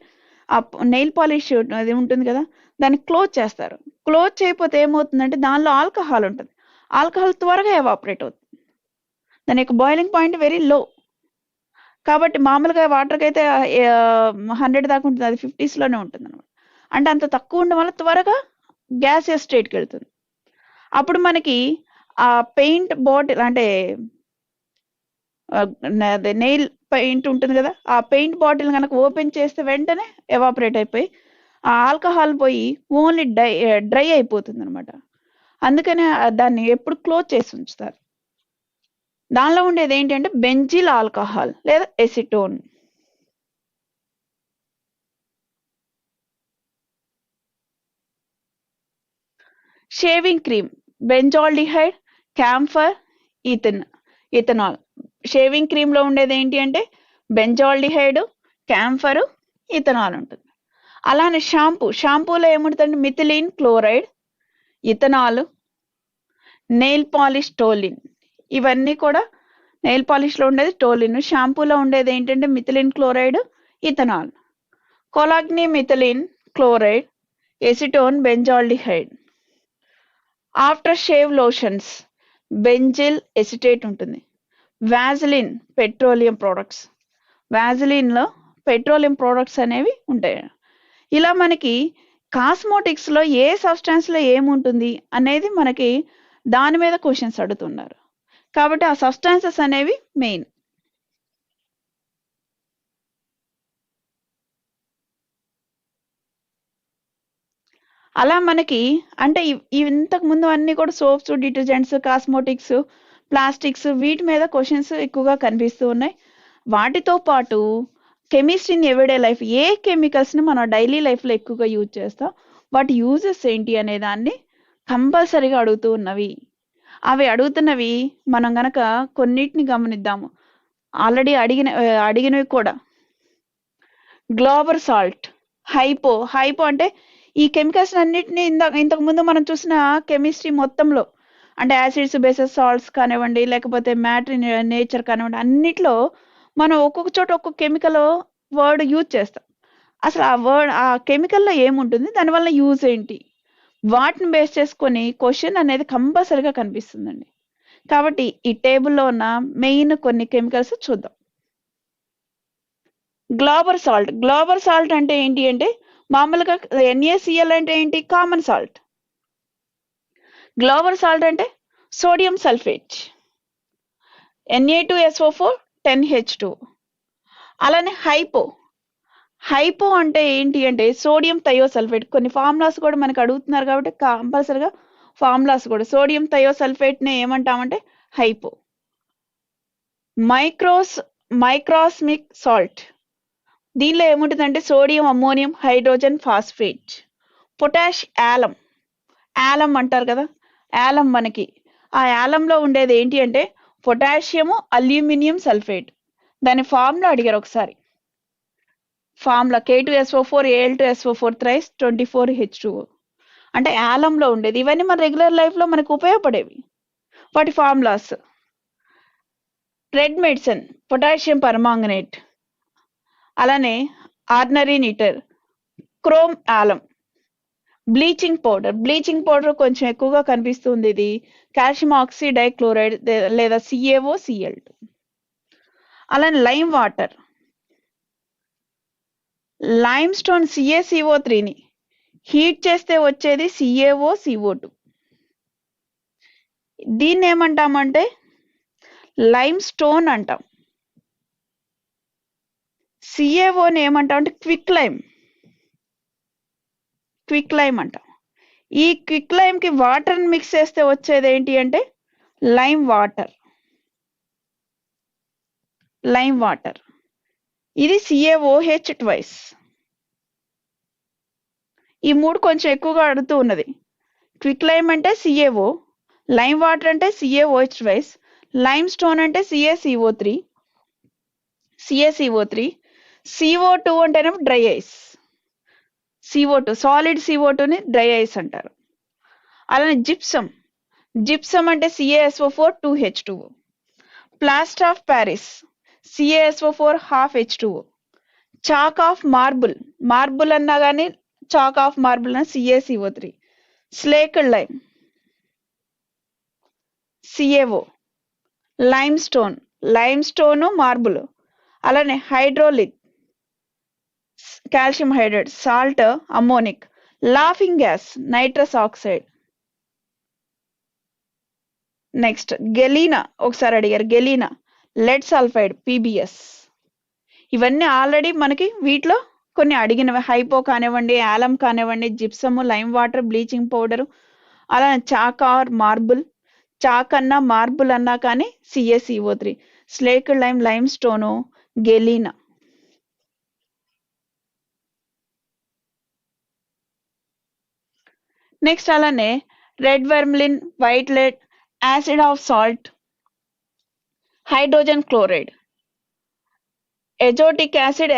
ఆ నెయిల్ పాలిష్ అది ఉంటుంది కదా, దాన్ని క్లోజ్ చేస్తారు. క్లోజ్ చేయకపోతే ఏమవుతుందంటే దానిలో ఆల్కహాల్ ఉంటుంది. ఆల్కహాల్ త్వరగా ఎవాపరేట్ అవుతుంది, దాని యొక్క బాయిలింగ్ పాయింట్ వెరీ లో. కాబట్టి మామూలుగా వాటర్కి అయితే 100 దాకా ఉంటుంది, అది 50sలోనే ఉంటుంది అనమాట. అంటే అంత తక్కువ ఉండడం వల్ల త్వరగా గ్యాసియస్ స్టేట్కి వెళ్తుంది. అప్పుడు మనకి ఆ పెయింట్ బాటిల్ అంటే నెయిల్ పెయింట్ ఉంటుంది కదా, ఆ పెయింట్ బాటిల్ కనుక ఓపెన్ చేస్తే వెంటనే ఎవాపరేట్ అయిపోయి ఆ ఆల్కహాల్ పోయి ఓన్లీ డ్రై అయిపోతుంది అనమాట. అందుకనే దాన్ని ఎప్పుడు క్లోజ్ చేసి ఉంచుతారు. దానిలో ఉండేది ఏంటంటే బెంజిల్ ఆల్కహాల్ లేదా acetone. Shaving cream, benzaldehyde, camphor, ethanol. Shaving క్రీమ్లో ఉండేది ఏంటి అంటే బెంజాల్డిహైడ్, క్యాంఫర్, ఇథనాల్ ఉంటుంది. అలానే షాంపూలో ఏముంటుందంటే methylene chloride, ethanol, nail polish toluene. ఇవన్నీ కూడా నెయిల్ పాలిష్లో ఉండేది టోలిన్, షాంపూలో ఉండేది ఏంటంటే మిథిలిన్ క్లోరైడ్, ఇథనాల్. కొలాగ్ని methylene chloride, acetone benzaldehyde. After shave lotions benzyl acetate ఉంటుంది. వ్యాజిలిన్ పెట్రోలియం ప్రోడక్ట్స్, వ్యాజిలిన్లో పెట్రోలియం ప్రోడక్ట్స్ అనేవి ఉంటాయి. ఇలా మనకి కాస్మోటిక్స్లో ఏ సబ్స్టాన్స్లో ఏముంటుంది అనేది మనకి దాని మీద క్వశ్చన్స్ అడుగుతున్నారు. కాబట్టి ఆ సబ్స్టాన్సెస్ అనేవి మెయిన్. అలా మనకి అంటే ఇంతకు ముందు అన్ని కూడా సోప్స్, డిటర్జెంట్స్, కాస్మోటిక్స్, ప్లాస్టిక్స్ వీటి మీద క్వశ్చన్స్ ఎక్కువగా కనిపిస్తూ ఉన్నాయి. వాటితో పాటు కెమిస్ట్రీని ఎవ్రీడే లైఫ్ ఏ కెమికల్స్ని మనం డైలీ లైఫ్లో ఎక్కువగా యూజ్ చేస్తాం, వాటి యూజెస్ ఏంటి అనే దాన్ని కంపల్సరీగా అడుగుతూ ఉన్నవి. అవి అడుగుతున్నవి మనం గనక కొన్నిటిని గమనిద్దాము. ఆల్రెడీ అడిగినవి కూడా. గ్లోబర్ సాల్ట్, హైపో అంటే ఈ కెమికల్స్ అన్నిటిని ఇంతకు ముందు మనం చూసిన కెమిస్ట్రీ మొత్తంలో అంటే యాసిడ్స్, బేసెస్, సాల్ట్స్ కానివ్వండి, లేకపోతే మ్యాటర్ నేచర్ కానివ్వండి, అన్నిట్లో మనం ఒక్కొక్క చోట ఒక్కొక్క కెమికల్ వర్డ్ యూజ్ చేస్తాం. అసలు ఆ కెమికల్లో ఏముంటుంది, దానివల్ల యూజ్ ఏంటి, వాటిని బేస్ చేసుకొని క్వశ్చన్ అనేది కంపల్సరీగా కనిపిస్తుందండి. కాబట్టి ఈ టేబుల్లో ఉన్న మెయిన్ కొన్ని కెమికల్స్ చూద్దాం. గ్లోబర్ సాల్ట్ అంటే ఏంటి అంటే మామూలుగా NaCl అంటే ఏంటి, కామన్ సాల్ట్. గ్లోబర్ సాల్ట్ అంటే సోడియం సల్ఫేట్, Na2SO4 10H2. అలానే హైపో అంటే ఏంటి అంటే సోడియం థయోసల్ఫేట్. కొన్ని ఫార్ములాస్ కూడా మనకు అడుగుతున్నారు కాబట్టి కంపల్సరిగా ఫార్ములాస్ కూడా సోడియం థయోసల్ఫేట్ని ఏమంటామంటే హైపో. మైక్రోస్మిక్ సాల్ట్, దీనిలో ఏముంటుందంటే sodium, ammonium, hydrogen, phosphate. Potash యాలం అంటారు కదా, యాలం మనకి ఆ యాలంలో ఉండేది ఏంటి అంటే పొటాషియము, అల్యూమినియం సల్ఫేట్. దాని ఫార్ములా అడిగారు ఒకసారి. Formula K2SO4 Al2SO4 thrice 24H2O. అంటే యాలంలో ఉండేది. ఇవన్నీ మన రెగ్యులర్ లైఫ్లో మనకు ఉపయోగపడేవి. వాటి formulas: red medicine potassium permanganate, అలానే ordinary nitre, chrome alum. Bleaching powder కొంచెం ఎక్కువగా కనిపిస్తుంది. ఇది కాల్షియం ఆక్సిడైక్లోరైడ్ లేదా CaOCl2. అలానే లైమ్ స్టోన్ CaCO3ని హీట్ చేస్తే వచ్చేది CaOCO2. దీన్ని ఏమంటామంటే లైమ్ స్టోన్ అంటాం. CaOని ఏమంటాం అంటే క్విక్ లైమ్ అంటాం. ఈ క్విక్ లైమ్కి వాటర్ని మిక్స్ చేస్తే వచ్చేది ఏంటి అంటే లైమ్ వాటర్. ఇది CaOH ట్వైస్. ఈ మూడు కొంచెం ఎక్కువగా అడుగుతూ ఉన్నది. క్విక్ లైమ్ అంటే CaO, లైమ్ వాటర్ అంటే CaOH ట్వైస్, లైమ్ స్టోన్ అంటే CaCO3, CO2 అంటేనేమో డ్రై ఐస్. CO2 సాలిడ్ CO2ని డ్రై ఐస్ అంటారు. అలానే జిప్సమ్ అంటే CaSO4 2H2O. Plaster of Paris CaSO4 ½ H2O. Chalk of marble అన్నా కానీ చాక్ ఆఫ్ మార్బుల్ అన్న CaCO3. Slaked lime CaO. Lime stone marble. అలానే hydraulic calcium hydrate, salt అమ్మోనిక్, laughing gas nitrous oxide. Next galena, ఒకసారి అడిగారు galena, lead sulphide PbS. ఇవన్నీ already మనకి వీటిలో కొన్ని అడిగినవి. హైపో కానివ్వండి, యాలం కానివ్వండి, gypsum, lime water, bleaching powder, అలా చాక్ ఆర్ మార్బుల్, చాక్ అన్నా మార్బుల్ అన్నా కానీ CaCO3, slaked lime stone, galena. Next అలానే red vermilion, white lead, acid of salt, hydrogen chloride, azotic acid,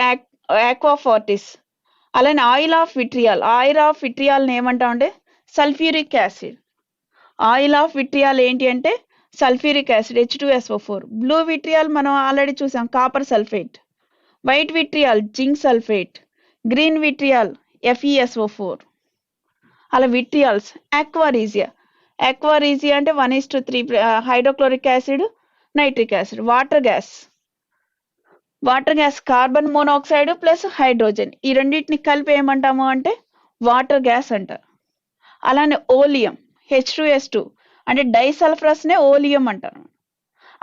aqua fortis. అలానే ఆయిల్ ఆఫ్ విట్రియాల్ని ఏమంటామంటే sulphuric acid. Oil of vitriol ఏంటి అంటే sulphuric acid H2SO4. Blue vitriol మనం already చూసాం, copper sulphate. White vitriol zinc sulphate. Green vitriol FeSO4. అలా విట్రియాల్స్, ఆక్వారీజియా. ఆక్వారీజియా అంటే 1:3 hydrochloric acid, nitric acid. Water gas, carbon monoxide plus hydrogen, ఈ రెండింటిని కలిపి ఏమంటాము అంటే వాటర్ గ్యాస్ అంటారు. అలానే ఓలియం, H2S2 అంటే డైసల్ఫరస్ నే ఓలియం అంటారు.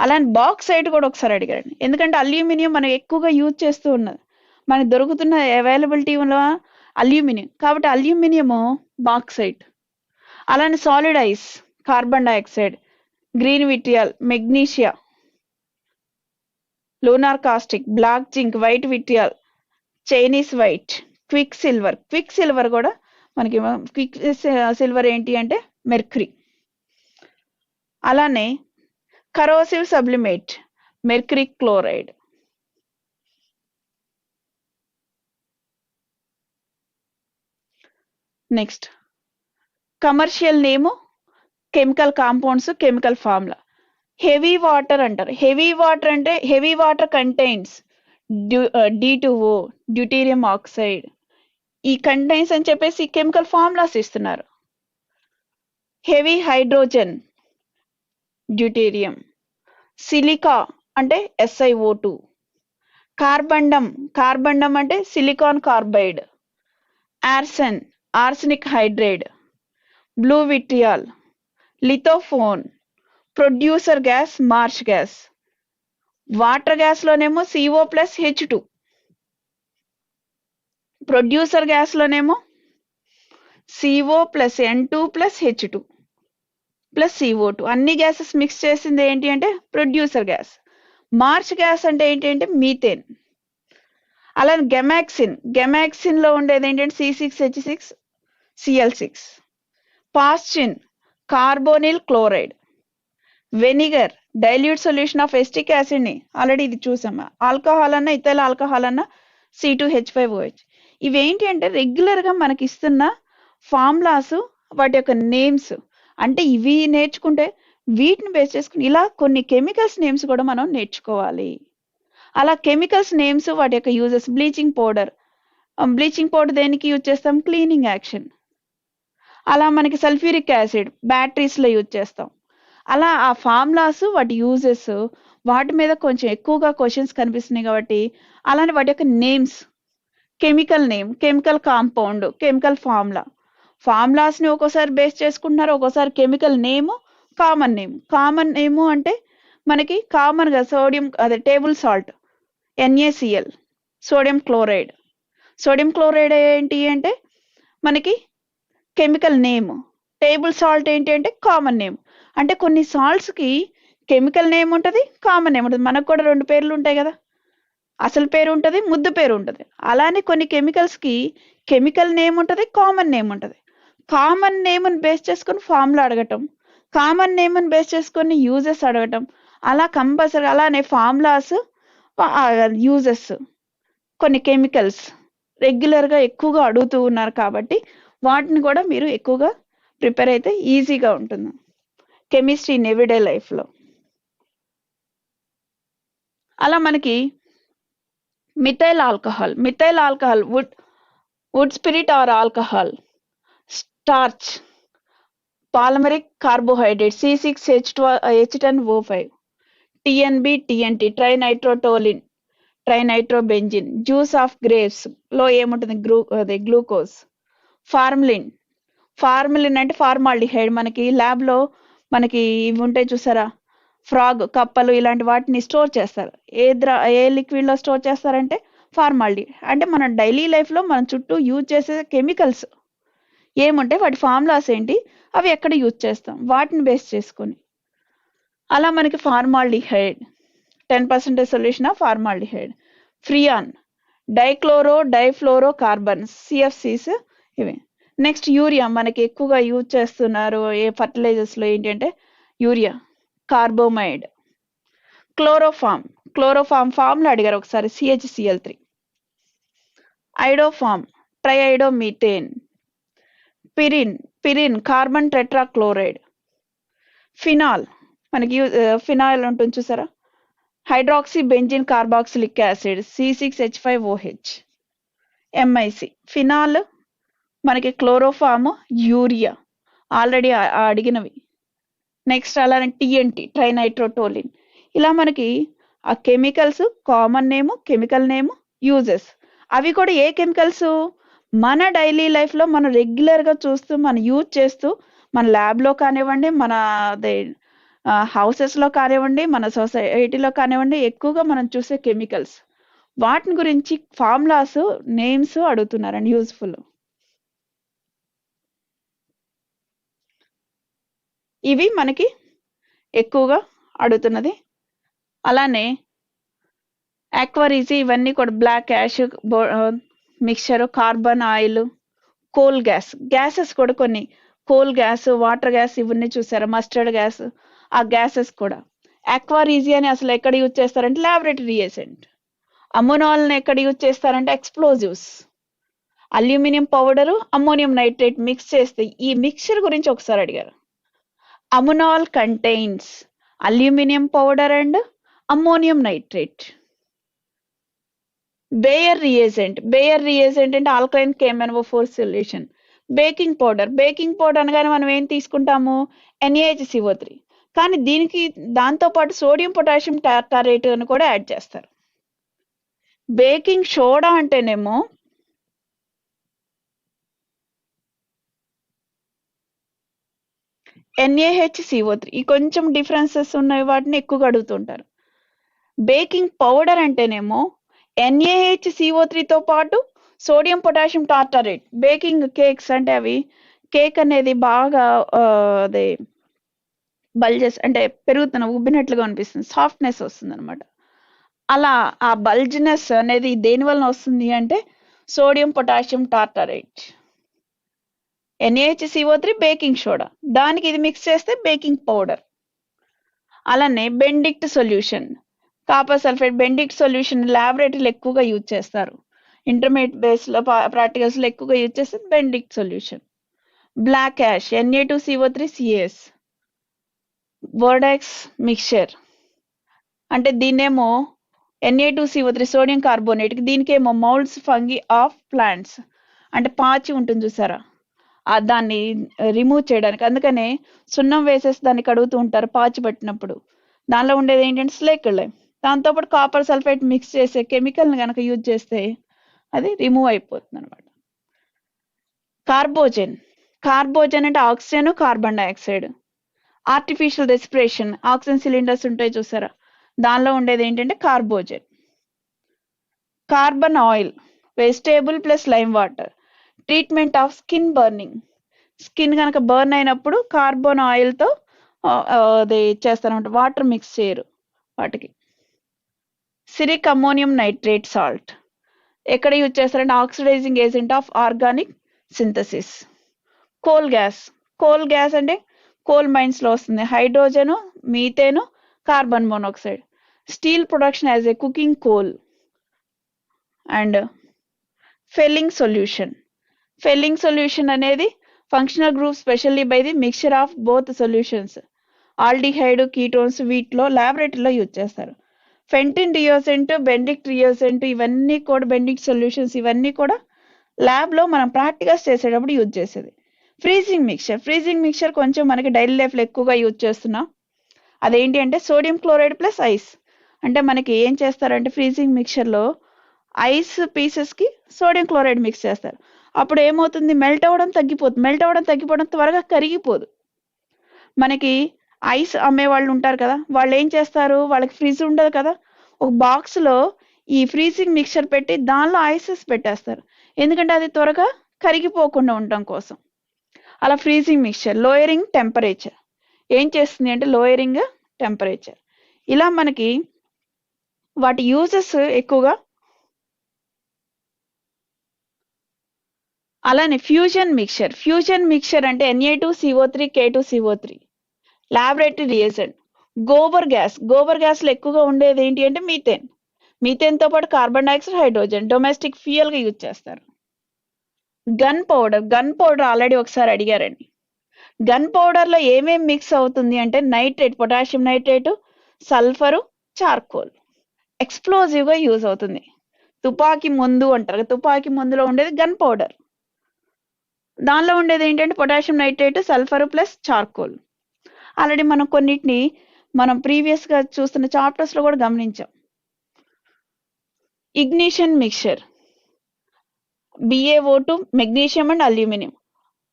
అలానే బాక్సైట్ కూడా ఒకసారి అడిగాడు, ఎందుకంటే అల్యూమినియం మనం ఎక్కువగా యూజ్ చేస్తూ ఉన్నది, మనకు దొరుకుతున్న అవైలబిలిటీ ఉన్న అల్యూమినియం, కాబట్టి అల్యూమినియము బాక్సైట్. అలానే solid ice, carbon dioxide, green vitriol, magnesia, lunar caustic, black zinc, white vitriol, Chinese white, quick silver కూడా మనకి క్విక్ సిల్వర్ ఏంటి అంటే మెర్క్యూరీ. అలానే corrosive sublimate, mercury chloride. Next commercial name, chemical compounds, chemical formula. Heavy water అంటారు. Heavy water అంటే heavy water contains D2O, deuterium oxide. ఈ contains అని చెప్పేసి కెమికల్ ఫార్ములాస్ ఇస్తున్నారు. Heavy hydrogen, deuterium. సిలికా అంటే SiO2. కార్బండం అంటే silicon carbide. Arsenic hydride, blue vitriol, lithopone, producer gas, marsh gas. Water gas లోనేమో CO+H2, producer gas లోనేమో CO+N2+H2 CO2. అన్ని gases mix చేసింది ఏంటి అంటే ప్రొడ్యూసర్ గ్యాస్. మార్చ్ గ్యాస్ అంటే ఏంటి అంటే మీథేన్. అలానే గెమాక్సిన్ లో ఉండేది ఏంటంటే C6H6Cl6. Phosgene, carbonyl chloride. Vinegar, dilute solution of acetic acid ని ఆల్రెడీ ఇది చూసాము. ఆల్కహాల్ అన్న ఇథైల్ ఆల్కహాల్ అన్న C2H5OH. ఇవేంటి అంటే రెగ్యులర్ గా మనకి ఇస్తున్న ఫార్ములాస్, వాటి యొక్క నేమ్స్. అంటే ఇవి నేర్చుకుంటే వీటిని బేస్ చేసుకుని ఇలా కొన్ని కెమికల్స్ నేమ్స్ కూడా మనం నేర్చుకోవాలి. అలా కెమికల్స్ నేమ్స్, వాటి యొక్క యూజెస్. బ్లీచింగ్ పౌడర్ దేనికి యూజ్ చేస్తాం? Cleaning action. అలా మనకి సల్ఫ్యూరిక్ యాసిడ్ బ్యాటరీస్ లో యూజ్ చేస్తాం. అలా ఆ ఫార్ములాస్, వాటి యూజెస్, వాటి మీద కొంచెం ఎక్కువగా క్వశ్చన్స్ కనిపిస్తున్నాయి కాబట్టి అలానే వాటి యొక్క names, chemical name, chemical compound, chemical formulas ని ఒక్కోసారి బేస్ చేసుకుంటున్నారు, ఒక్కోసారి కెమికల్ నేమ్, కామన్ నేమ్ అంటే మనకి కామన్ గా సోడియం, అదే table salt NaCl, sodium chloride ఏంటి అంటే మనకి కెమికల్ నేమ్. టేబుల్ సాల్ట్ ఏంటి అంటే కామన్ నేమ్. అంటే కొన్ని సాల్ట్స్ కి కెమికల్ నేమ్ ఉంటుంది, కామన్ నేమ్ ఉంటుంది. మనకు కూడా 2 పేర్లు ఉంటాయి కదా, అసలు పేరు ఉంటుంది, ముద్దు పేరు ఉంటుంది. అలానే కొన్ని కెమికల్స్ కి కెమికల్ నేమ్ ఉంటుంది, కామన్ నేమ్ ఉంటుంది. కామన్ నేమ్ని బేస్ చేసుకొని ఫార్ములా అడగటం, కామన్ నేమ్ని బేస్ చేసుకొని యూజెస్ అడగటం, అలా కంపల్సరీ. అలానే ఫార్ములాస్, యూజెస్, కొన్ని కెమికల్స్ రెగ్యులర్ గా ఎక్కువగా అడుగుతూ ఉన్నారు కాబట్టి వాటిని కూడా మీరు ఎక్కువగా ప్రిపేర్ అయితే ఈజీగా ఉంటుంది కెమిస్ట్రీ ఇన్ ఎవ్రీడే లైఫ్ లో. అలా మనకి methyl alcohol, wood spirit or alcohol. Starch, polymeric carbohydrate C6H10O5. TNB, TNT, trinitrotoluene, trinitrobenzene. Juice of grapes లో ఏముంటుంది? గ్లూకోజ్. ఫార్మలిన్ అంటే ఫార్మాల్డిహైడ్. మనకి ల్యాబ్ లో మనకి ఇవి ఉంటాయి చూసారా, ఫ్రాగ్, కప్పలు, ఇలాంటి వాటిని స్టోర్ చేస్తారు. ఏ లిక్విడ్ లో స్టోర్ చేస్తారంటే ఫార్మాల్డిహైడ్. అంటే మన డైలీ లైఫ్ లో మన చుట్టూ యూజ్ చేసే కెమికల్స్ ఏముంటే వాటి ఫార్ములాస్ ఏంటి, అవి ఎక్కడ యూజ్ చేస్తాం, వాటిని బేస్ చేసుకొని. అలా మనకి formaldehyde 10% solution of formaldehyde. Freon, difluoro carbons, CFCs ఇవి. నెక్స్ట్ యూరియా, మనకి ఎక్కువగా యూజ్ చేస్తున్నారు ఏ ఫర్టిలైజర్స్ లో ఏంటి అంటే యూరియా. కార్బోమైడ్. క్లోరోఫామ్ ఫార్ములా అడిగారు ఒకసారి, CHCl3. Iodoform, triiodomethane. Pyrene, carbon tetrachloride. Phenol, మనకి ఫినాయిల్ ఉంటుంది చూసారా, hydroxy benzene carboxylic acid, C6H5OH. MIC, phenol మనకి క్లోరోఫామ్, యూరియా ఆల్రెడీ అడిగినవి. నెక్స్ట్ అలానే టిఎన్టి, ట్రైనైట్రోటోలిన్. ఇలా మనకి ఆ chemicals common name, chemical name, uses. అవి కూడా ఏ కెమికల్స్ మన డైలీ లైఫ్లో మనం రెగ్యులర్గా చూస్తూ మనం యూజ్ చేస్తూ మన ల్యాబ్లో కానివ్వండి, మన అదే హౌసెస్లో కానివ్వండి, మన సొసైటీలో కానివ్వండి, ఎక్కువగా మనం చూసే కెమికల్స్. వాటిని గురించి ఫార్ములాస్, నేమ్స్ అడుగుతున్నారండి యూజ్ఫుల్. ఇవి మనకి ఎక్కువగా అడుగుతున్నది. అలానే ఆక్వారీజీ ఇవన్నీ కూడా black ash mixture, carbon oil, coal gas, gases కూడా కొన్ని కోల్ గ్యాస్, వాటర్ గ్యాస్ ఇవన్నీ చూసారా, మస్టర్డ్ గ్యాస్, ఆ గ్యాసెస్ కూడా. ఆక్వారీజీ అని అసలు ఎక్కడ యూజ్ చేస్తారంటే ల్యాబొరేటరీ రియేజెంట్. అమోనాల్ని ఎక్కడ యూజ్ చేస్తారంటే explosives. Aluminium powder, ammonium nitrate mix చేస్తే ఈ మిక్చర్ గురించి ఒకసారి అడిగారు. Ammonal contains aluminium powder and ammonium nitrate. Baeyer reagent అంటే alkaline KMnO4 solution. Baking powder అనగానే మనం ఏం తీసుకుంటాము, NaHCO3. కానీ దీనికి దాంతో పాటు సోడియం పొటాషియం టార్టారేట్ అని కూడా యాడ్ చేస్తారు. బేకింగ్ సోడా అంటేనేమో NaHCO3. ఈ కొంచెం డిఫరెన్సెస్ ఉన్నాయి, వాటిని ఎక్కువగా అడుగుతుంటారు. బేకింగ్ పౌడర్ అంటేనేమో NaHCO3తో పాటు సోడియం పొటాషియం టార్టారేట్. బేకింగ్ కేక్స్ అంటే అవి కేక్ అనేది బాగా అదే బల్జెస్ అంటే ఉబ్బినట్లుగా అనిపిస్తుంది, సాఫ్ట్నెస్ వస్తుంది అనమాట. అలా ఆ బల్జ్నెస్ అనేది దేని వలన వస్తుంది అంటే sodium potassium tartrate. NaHCO3 baking soda, దానికి ఇది మిక్స్ చేస్తే బేకింగ్ పౌడర్. అలానే Benedict solution, copper sulphate. Benedict solution ల్యాబొరేటరీలో ఎక్కువగా యూజ్ చేస్తారు. ఇంటర్మీడియట్ బేస్లో ప్రాక్టికల్స్లో ఎక్కువగా యూజ్ చేస్తే Benedict solution. Black ash Na2CO3CaS. Bordeaux mixture అంటే దీన్నేమో Na2CO3 సోడియం కార్బోనేట్, దీనికేమో మౌల్డ్స్ ఫంగి ఆఫ్ ప్లాంట్స్ అంటే పాచి ఉంటుంది చూసారా, దాన్ని రిమూవ్ చేయడానికి. అందుకనే సున్నం వేసేసి దాన్ని కడుగుతూ ఉంటారు పాచి పట్టినప్పుడు. దానిలో ఉండేది ఏంటంటే స్లేక్ లైమ్. దాంతోపాటు కాపర్ సల్ఫేట్ మిక్స్ చేసే కెమికల్ని కనుక యూజ్ చేస్తే అది రిమూవ్ అయిపోతుంది అనమాట. కార్బోజన్ అంటే oxygen, carbon dioxide. Artificial respiration, oxygen cylinders ఉంటాయి చూసారా, దానిలో ఉండేది ఏంటంటే carbogen. Carbon oil, vegetable plus lime water. Treatment of skin burning, skin కనుక బర్న్ అయినప్పుడు కార్బన్ ఆయిల్తో అది చేస్తారనమాట, వాటర్ మిక్స్ చేయరు వాటికి. సిరిక్ అమ్మోనియం నైట్రేట్ సాల్ట్ ఎక్కడ యూజ్ చేస్తారంటే oxidising agent of organic synthesis. Coal gas అంటే కోల్ మైన్స్లో వస్తుంది, hydrogen, methane, carbon monoxide. Steel production as a cooking coal. And Fehling solution అనేది functional group specially by the mixture of both solutions, aldehyde, ketones. వీటిలో ల్యాబొరేటరీలో use చేస్తారు. ఫెంటిన్ రియోసెంట్, Benedict రియోసెంట్ ఇవన్నీ కూడా Benedict solutions, ఇవన్నీ కూడా ల్యాబ్లో మనం ప్రాక్టికల్స్ చేసేటప్పుడు యూజ్ చేసేది. ఫ్రీజింగ్ మిక్చర్ కొంచెం మనకి డైలీ లైఫ్లో ఎక్కువగా యూజ్ చేస్తున్నాం. అదేంటి అంటే సోడియం క్లోరైడ్ ప్లస్ ఐస్. అంటే మనకి ఏం చేస్తారంటే ఫ్రీజింగ్ మిక్చర్లో ఐస్ పీసెస్కి సోడియం క్లోరైడ్ మిక్స్ చేస్తారు. అప్పుడు ఏమవుతుంది, మెల్ట్ అవ్వడం తగ్గిపోవడం త్వరగా కరిగిపోదు. మనకి ఐస్ అమ్మే వాళ్ళు ఉంటారు కదా, వాళ్ళు ఏం చేస్తారు, వాళ్ళకి ఫ్రిడ్జ్ ఉండదు కదా, ఒక బాక్స్లో ఈ ఫ్రీజింగ్ మిక్చర్ పెట్టి దానిలో ఐసెస్ పెట్టేస్తారు, ఎందుకంటే అది త్వరగా కరిగిపోకుండా ఉండటం కోసం. అలా ఫ్రీజింగ్ మిక్చర్. లోయరింగ్ టెంపరేచర్ ఏం చేస్తుంది అంటే లోయరింగ్ టెంపరేచర్. ఇలా మనకి వాటి యూజెస్ ఎక్కువగా. అలానే ఫ్యూజన్ మిక్చర్ అంటే Na2CO3 K2CO3 laboratory reagent. Gobar గ్యాస్లో ఎక్కువగా ఉండేది ఏంటి అంటే మీథేన్తో పాటు కార్బన్ డైఆక్సైడ్, హైడ్రోజన్. డొమెస్టిక్ ఫ్యూయల్గా యూజ్ చేస్తారు. గన్ పౌడర్ ఆల్రెడీ ఒకసారి అడిగారండి. గన్ పౌడర్లో ఏమేమి మిక్స్ అవుతుంది అంటే పొటాషియం నైట్రేట్, సల్ఫరు, చార్కోల్. ఎక్స్ప్లోజివ్గా యూజ్ అవుతుంది. తుపాకీ ముందు అంటారు, తుపాకీ ముందులో ఉండేది గన్ పౌడర్. దానిలో ఉండేది ఏంటంటే potassium nitrate, sulphur plus charcoal. Already మనం కొన్నిటిని మనం ప్రీవియస్గా చూస్తున్న చాప్టర్స్లో కూడా గమనించాం. Ignition mixture, BaO2, magnesium and aluminium,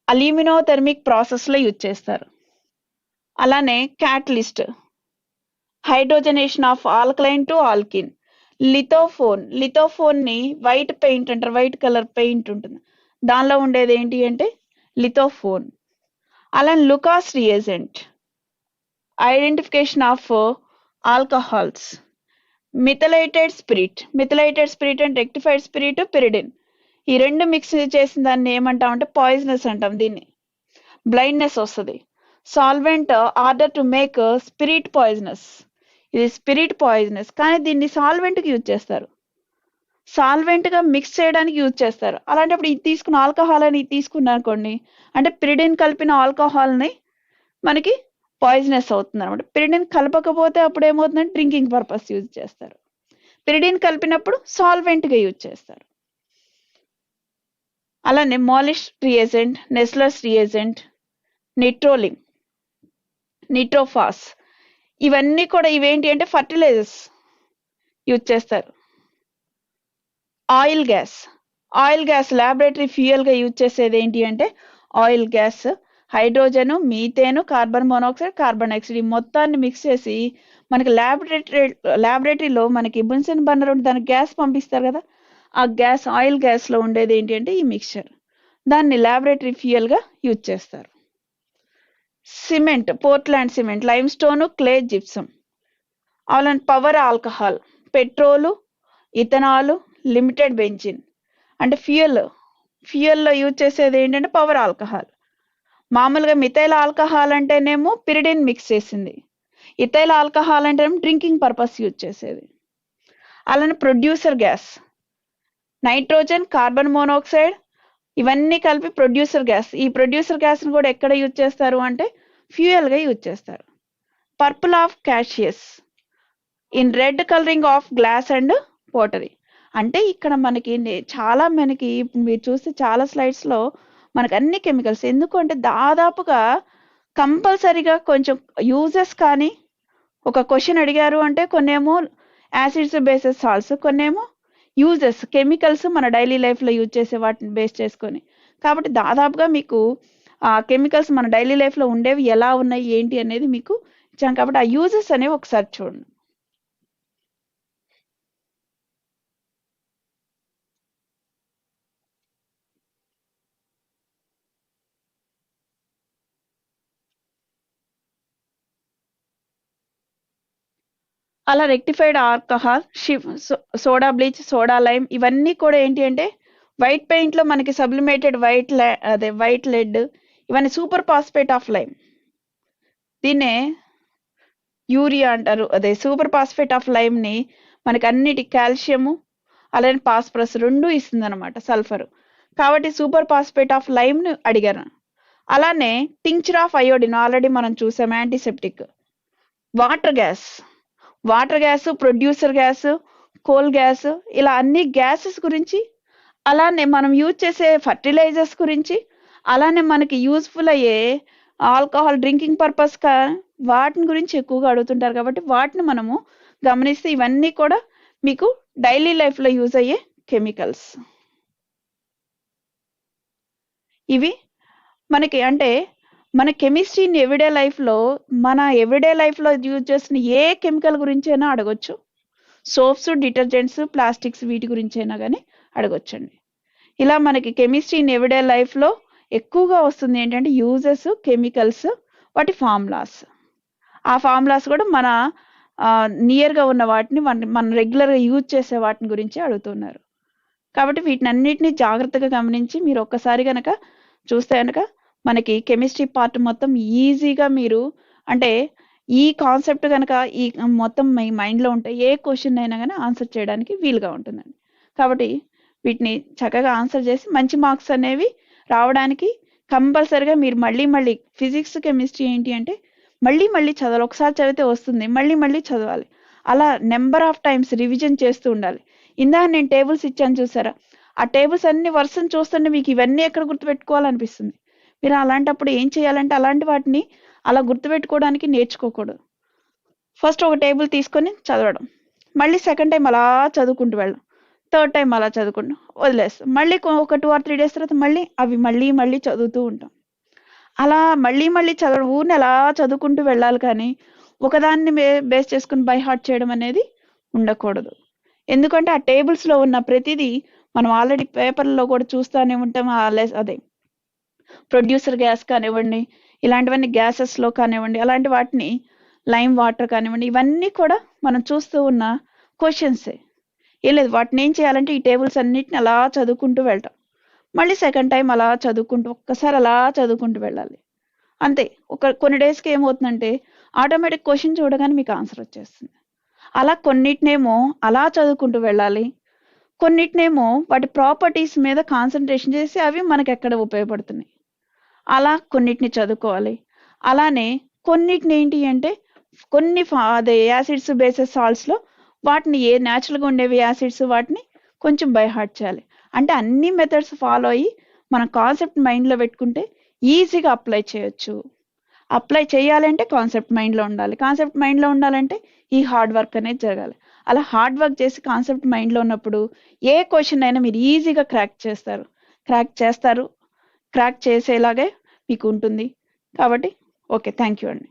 aluminothermic ప్రాసెస్లో యూజ్ చేస్తారు. అలానే catalyst, hydrogenation of alkaline to alkene. లిథోఫోన్ని వైట్ పెయింట్ అంటారు, వైట్ కలర్ పెయింట్ ఉంటుంది, దానిలో ఉండేది ఏంటి అంటే లిథోఫోన్. అలానే Lucas reagent, identification of alcohols. Methylated spirit and rectified spirit, pyridine. ఈ రెండు మిక్స్ చేసిన దాన్ని ఏమంటామంటే పాయిజనస్ అంటాం. దీన్ని బ్లైండ్నెస్ వస్తుంది. Solvent order to make spirit poisonous, ఇది స్పిరిట్ పాయిజనస్, కానీ దీన్ని సాల్వెంట్కి యూజ్ చేస్తారు, సాల్వెంట్గా మిక్స్ చేయడానికి యూజ్ చేస్తారు. అలాంటప్పుడు ఇది తీసుకున్న ఆల్కహాల్ అని తీసుకున్నారు అనుకోండి, అంటే పిరిడిన్ కలిపిన ఆల్కహాల్ని మనకి పాయిజనస్ అవుతుంది అనమాట. పిరిడిన్ కలపకపోతే అప్పుడు ఏమవుతుందంటే డ్రింకింగ్ పర్పస్ యూజ్ చేస్తారు, పిరిడిన్ కలిపినప్పుడు సాల్వెంట్గా యూజ్ చేస్తారు. అలానే మాలిష్ రియేజెంట్, నెస్లర్స్ రియేజెంట్, నిట్రోలింగ్, నిట్రోఫాస్, ఇవన్నీ కూడా ఇవేంటి అంటే ఫర్టిలైజర్స్ యూజ్ చేస్తారు. ఆయిల్ గ్యాస్ ల్యాబొరేటరీ ఫ్యూయల్గా యూజ్ చేసేది ఏంటి అంటే oil gas. Hydrogen, methane, carbon monoxide, carbon dioxide ఈ మొత్తాన్ని మిక్స్ చేసి మనకి ల్యాబొరేటరీలో మనకి బున్సెన్ బర్నర్ ఉంటే దానికి గ్యాస్ పంపిస్తారు కదా, ఆ గ్యాస్ ఆయిల్ గ్యాస్లో ఉండేది ఏంటి అంటే ఈ మిక్చర్, దాన్ని ల్యాబొరేటరీ ఫ్యూయల్గా యూజ్ చేస్తారు. Cement, Portland cement, lime stone, clay, gypsum. అలాంటి power alcohol, petrol, ethanol, limited benzene. అంటే ఫ్యూయల్లో యూజ్ చేసేది ఏంటంటే పవర్ ఆల్కహాల్. మామూలుగా మిథైల్ ఆల్కహాల్ అంటేనేమో పిరిడిన్ మిక్స్ చేసింది, ఇథైల్ ఆల్కహాల్ అంటేనేమో డ్రింకింగ్ పర్పస్ యూజ్ చేసేది. అలానే producer gas, nitrogen, carbon monoxide ఇవన్నీ కలిపి ప్రొడ్యూసర్ గ్యాస్. ఈ ప్రొడ్యూసర్ గ్యాస్ని కూడా ఎక్కడ యూజ్ చేస్తారు అంటే ఫ్యూయల్గా యూజ్ చేస్తారు. Purple of Cassius, in red colouring of glass and pottery. అంటే ఇక్కడ మనకి చాలా మీరు చూస్తే చాలా స్లైడ్స్లో మనకు అన్ని కెమికల్స్, ఎందుకంటే దాదాపుగా కంపల్సరీగా కొంచెం యూజెస్ కానీ ఒక క్వశ్చన్ అడిగారు అంటే కొన్నేమో యాసిడ్స్ బేసెస్ సాల్ట్స్, కొన్నేమో యూజెస్ కెమికల్స్ మన డైలీ లైఫ్లో యూజ్ చేసే వాటిని బేస్ చేసుకొని. కాబట్టి దాదాపుగా మీకు ఆ కెమికల్స్ మన డైలీ లైఫ్లో ఉండేవి ఎలా ఉన్నాయి ఏంటి అనేది మీకు ఇచ్చాను. కాబట్టి ఆ యూజెస్ అనేవి ఒకసారి చూడండి. అలా rectified alcohol, soda bleach, soda lime ఇవన్నీ కూడా ఏంటి అంటే వైట్ పెయింట్లో మనకి సబ్లిమేటెడ్ వైట్ లెడ్, ఇవన్నీ సూపర్ ఫాస్ఫేట్ ఆఫ్ లైమ్, దీన్నే యూరియా అంటారు. సూపర్ ఫాస్ఫేట్ ఆఫ్ లైమ్ని మనకి అన్నిటి కాల్షియము అలానే ఫాస్ఫరస్ రెండు ఇస్తుంది అనమాట, సల్ఫర్. కాబట్టి సూపర్ ఫాస్ఫేట్ ఆఫ్ లైమ్ని అడిగారు. అలానే టింక్చర్ ఆఫ్ అయోడిన్ ఆల్రెడీ మనం చూసాం, antiseptic. Water gas, producer gas, coal gas, ఇలా అన్ని గ్యాసెస్ గురించి, అలానే మనం యూజ్ చేసే ఫర్టిలైజర్స్ గురించి, అలానే మనకి యూస్ఫుల్ అయ్యే ఆల్కహాల్ డ్రింకింగ్ పర్పస్ వాటిని గురించి ఎక్కువగా అడుగుతుంటారు. కాబట్టి వాటిని మనము గమనిస్తే ఇవన్నీ కూడా మీకు డైలీ లైఫ్లో యూజ్ అయ్యే కెమికల్స్. ఇవి మనకి అంటే మన కెమిస్ట్రీని ఎవ్రీడే లైఫ్లో యూజ్ చేస్తున్న ఏ కెమికల్ గురించి అయినా అడగొచ్చు. సోప్స్, డిటర్జెంట్స్, ప్లాస్టిక్స్ వీటి గురించి అయినా కానీ అడగొచ్చండి. ఇలా మనకి కెమిస్ట్రీని ఎవ్రీడే లైఫ్లో ఎక్కువగా వస్తుంది ఏంటంటే యూజెస్, కెమికల్స్, వాటి ఫార్ములాస్. ఆ ఫార్ములాస్ కూడా మన నియర్గా ఉన్న వాటిని మనం రెగ్యులర్గా యూజ్ చేసే వాటిని గురించి అడుగుతున్నారు. కాబట్టి వీటిని అన్నిటినీ జాగ్రత్తగా గమనించి మీరు ఒక్కసారి కనుక చూస్తే కనుక మనకి కెమిస్ట్రీ పార్ట్ మొత్తం ఈజీగా మీరు అంటే ఈ కాన్సెప్ట్ కనుక ఈ మొత్తం మీ మైండ్లో ఉంటే ఏ క్వశ్చన్ అయినా కానీ ఆన్సర్ చేయడానికి వీలుగా ఉంటుందండి. కాబట్టి వీటిని చక్కగా ఆన్సర్ చేసి మంచి మార్క్స్ అనేవి రావడానికి కంపల్సరిగా మీరు మళ్ళీ ఫిజిక్స్, కెమిస్ట్రీ ఏంటి అంటే మళ్ళీ చదవాలి. ఒకసారి చదివితే వస్తుంది, మళ్ళీ చదవాలి. అలా నెంబర్ ఆఫ్ టైమ్స్ రివిజన్ చేస్తూ ఉండాలి. ఇందాక నేను టేబుల్స్ ఇచ్చాను చూసారా, ఆ టేబుల్స్ అన్ని వరుసను చూస్తుంటే మీకు ఇవన్నీ ఎక్కడ గుర్తుపెట్టుకోవాలనిపిస్తుంది. మీరు అలాంటప్పుడు ఏం చేయాలంటే అలాంటి వాటిని అలా గుర్తుపెట్టుకోవడానికి నేర్చుకోకూడదు. ఫస్ట్ ఒక టేబుల్ తీసుకొని చదవడం, మళ్ళీ సెకండ్ టైం అలా చదువుకుంటూ వెళ్ళడం, థర్డ్ టైం అలా చదువుకుంటూ వదిలేస్తాం. మళ్ళీ ఒక 2 or 3 days తర్వాత మళ్ళీ అవి మళ్ళీ చదువుతూ ఉంటాం. అలా మళ్ళీ చదవడం ఊరిని అలా చదువుకుంటూ వెళ్ళాలి కానీ ఒకదాన్ని బేస్ చేసుకుని బై హార్ట్ చేయడం అనేది ఉండకూడదు. ఎందుకంటే ఆ టేబుల్స్లో ఉన్న ప్రతిదీ మనం ఆల్రెడీ పేపర్లో కూడా చూస్తూనే ఉంటాం. అదే ప్రొడ్యూసర్ గ్యాస్ కానివ్వండి, ఇలాంటివన్నీ గ్యాసెస్లో కానివ్వండి, అలాంటి వాటిని లైమ్ వాటర్ కానివ్వండి, ఇవన్నీ కూడా మనం చూస్తూ ఉన్న క్వశ్చన్సే. ఏం లేదు, వాటిని ఏం చేయాలంటే ఈ టేబుల్స్ అన్నిటిని అలా చదువుకుంటూ వెళ్ళటం, మళ్ళీ సెకండ్ టైం అలా చదువుకుంటూ ఒక్కసారి అలా చదువుకుంటూ వెళ్ళాలి అంతే. కొన్ని డేస్కి ఏమవుతుందంటే ఆటోమేటిక్ క్వశ్చన్ చూడగానే మీకు ఆన్సర్ వచ్చేస్తుంది. అలా కొన్నిటినేమో అలా చదువుకుంటూ వెళ్ళాలి, కొన్నిటినేమో వాటి ప్రాపర్టీస్ మీద కాన్సన్ట్రేషన్ చేసి అవి మనకి ఎక్కడ ఉపయోగపడుతున్నాయి అలా కొన్నిటిని చదువుకోవాలి. అలానే కొన్నిటిని ఏంటి అంటే కొన్ని అదే యాసిడ్స్ బేసెస్ సాల్ట్స్లో వాటిని ఏ న్యాచురల్గా ఉండేవి యాసిడ్స్ వాటిని కొంచెం బై హార్ట్ చేయాలి. అంటే అన్ని మెథడ్స్ ఫాలో అయ్యి మనం కాన్సెప్ట్ మైండ్లో పెట్టుకుంటే ఈజీగా అప్లై చేయొచ్చు. అప్లై చేయాలంటే కాన్సెప్ట్ మైండ్లో ఉండాలి, కాన్సెప్ట్ మైండ్లో ఉండాలంటే ఈ హార్డ్ వర్క్ అనేది జరగాలి. అలా హార్డ్ వర్క్ చేసి కాన్సెప్ట్ మైండ్లో ఉన్నప్పుడు ఏ క్వశ్చన్ అయినా మీరు ఈజీగా క్రాక్ చేసేలాగే మీకు ఉంటుంది. కాబట్టి ఓకే, థ్యాంక్ యూ అండి.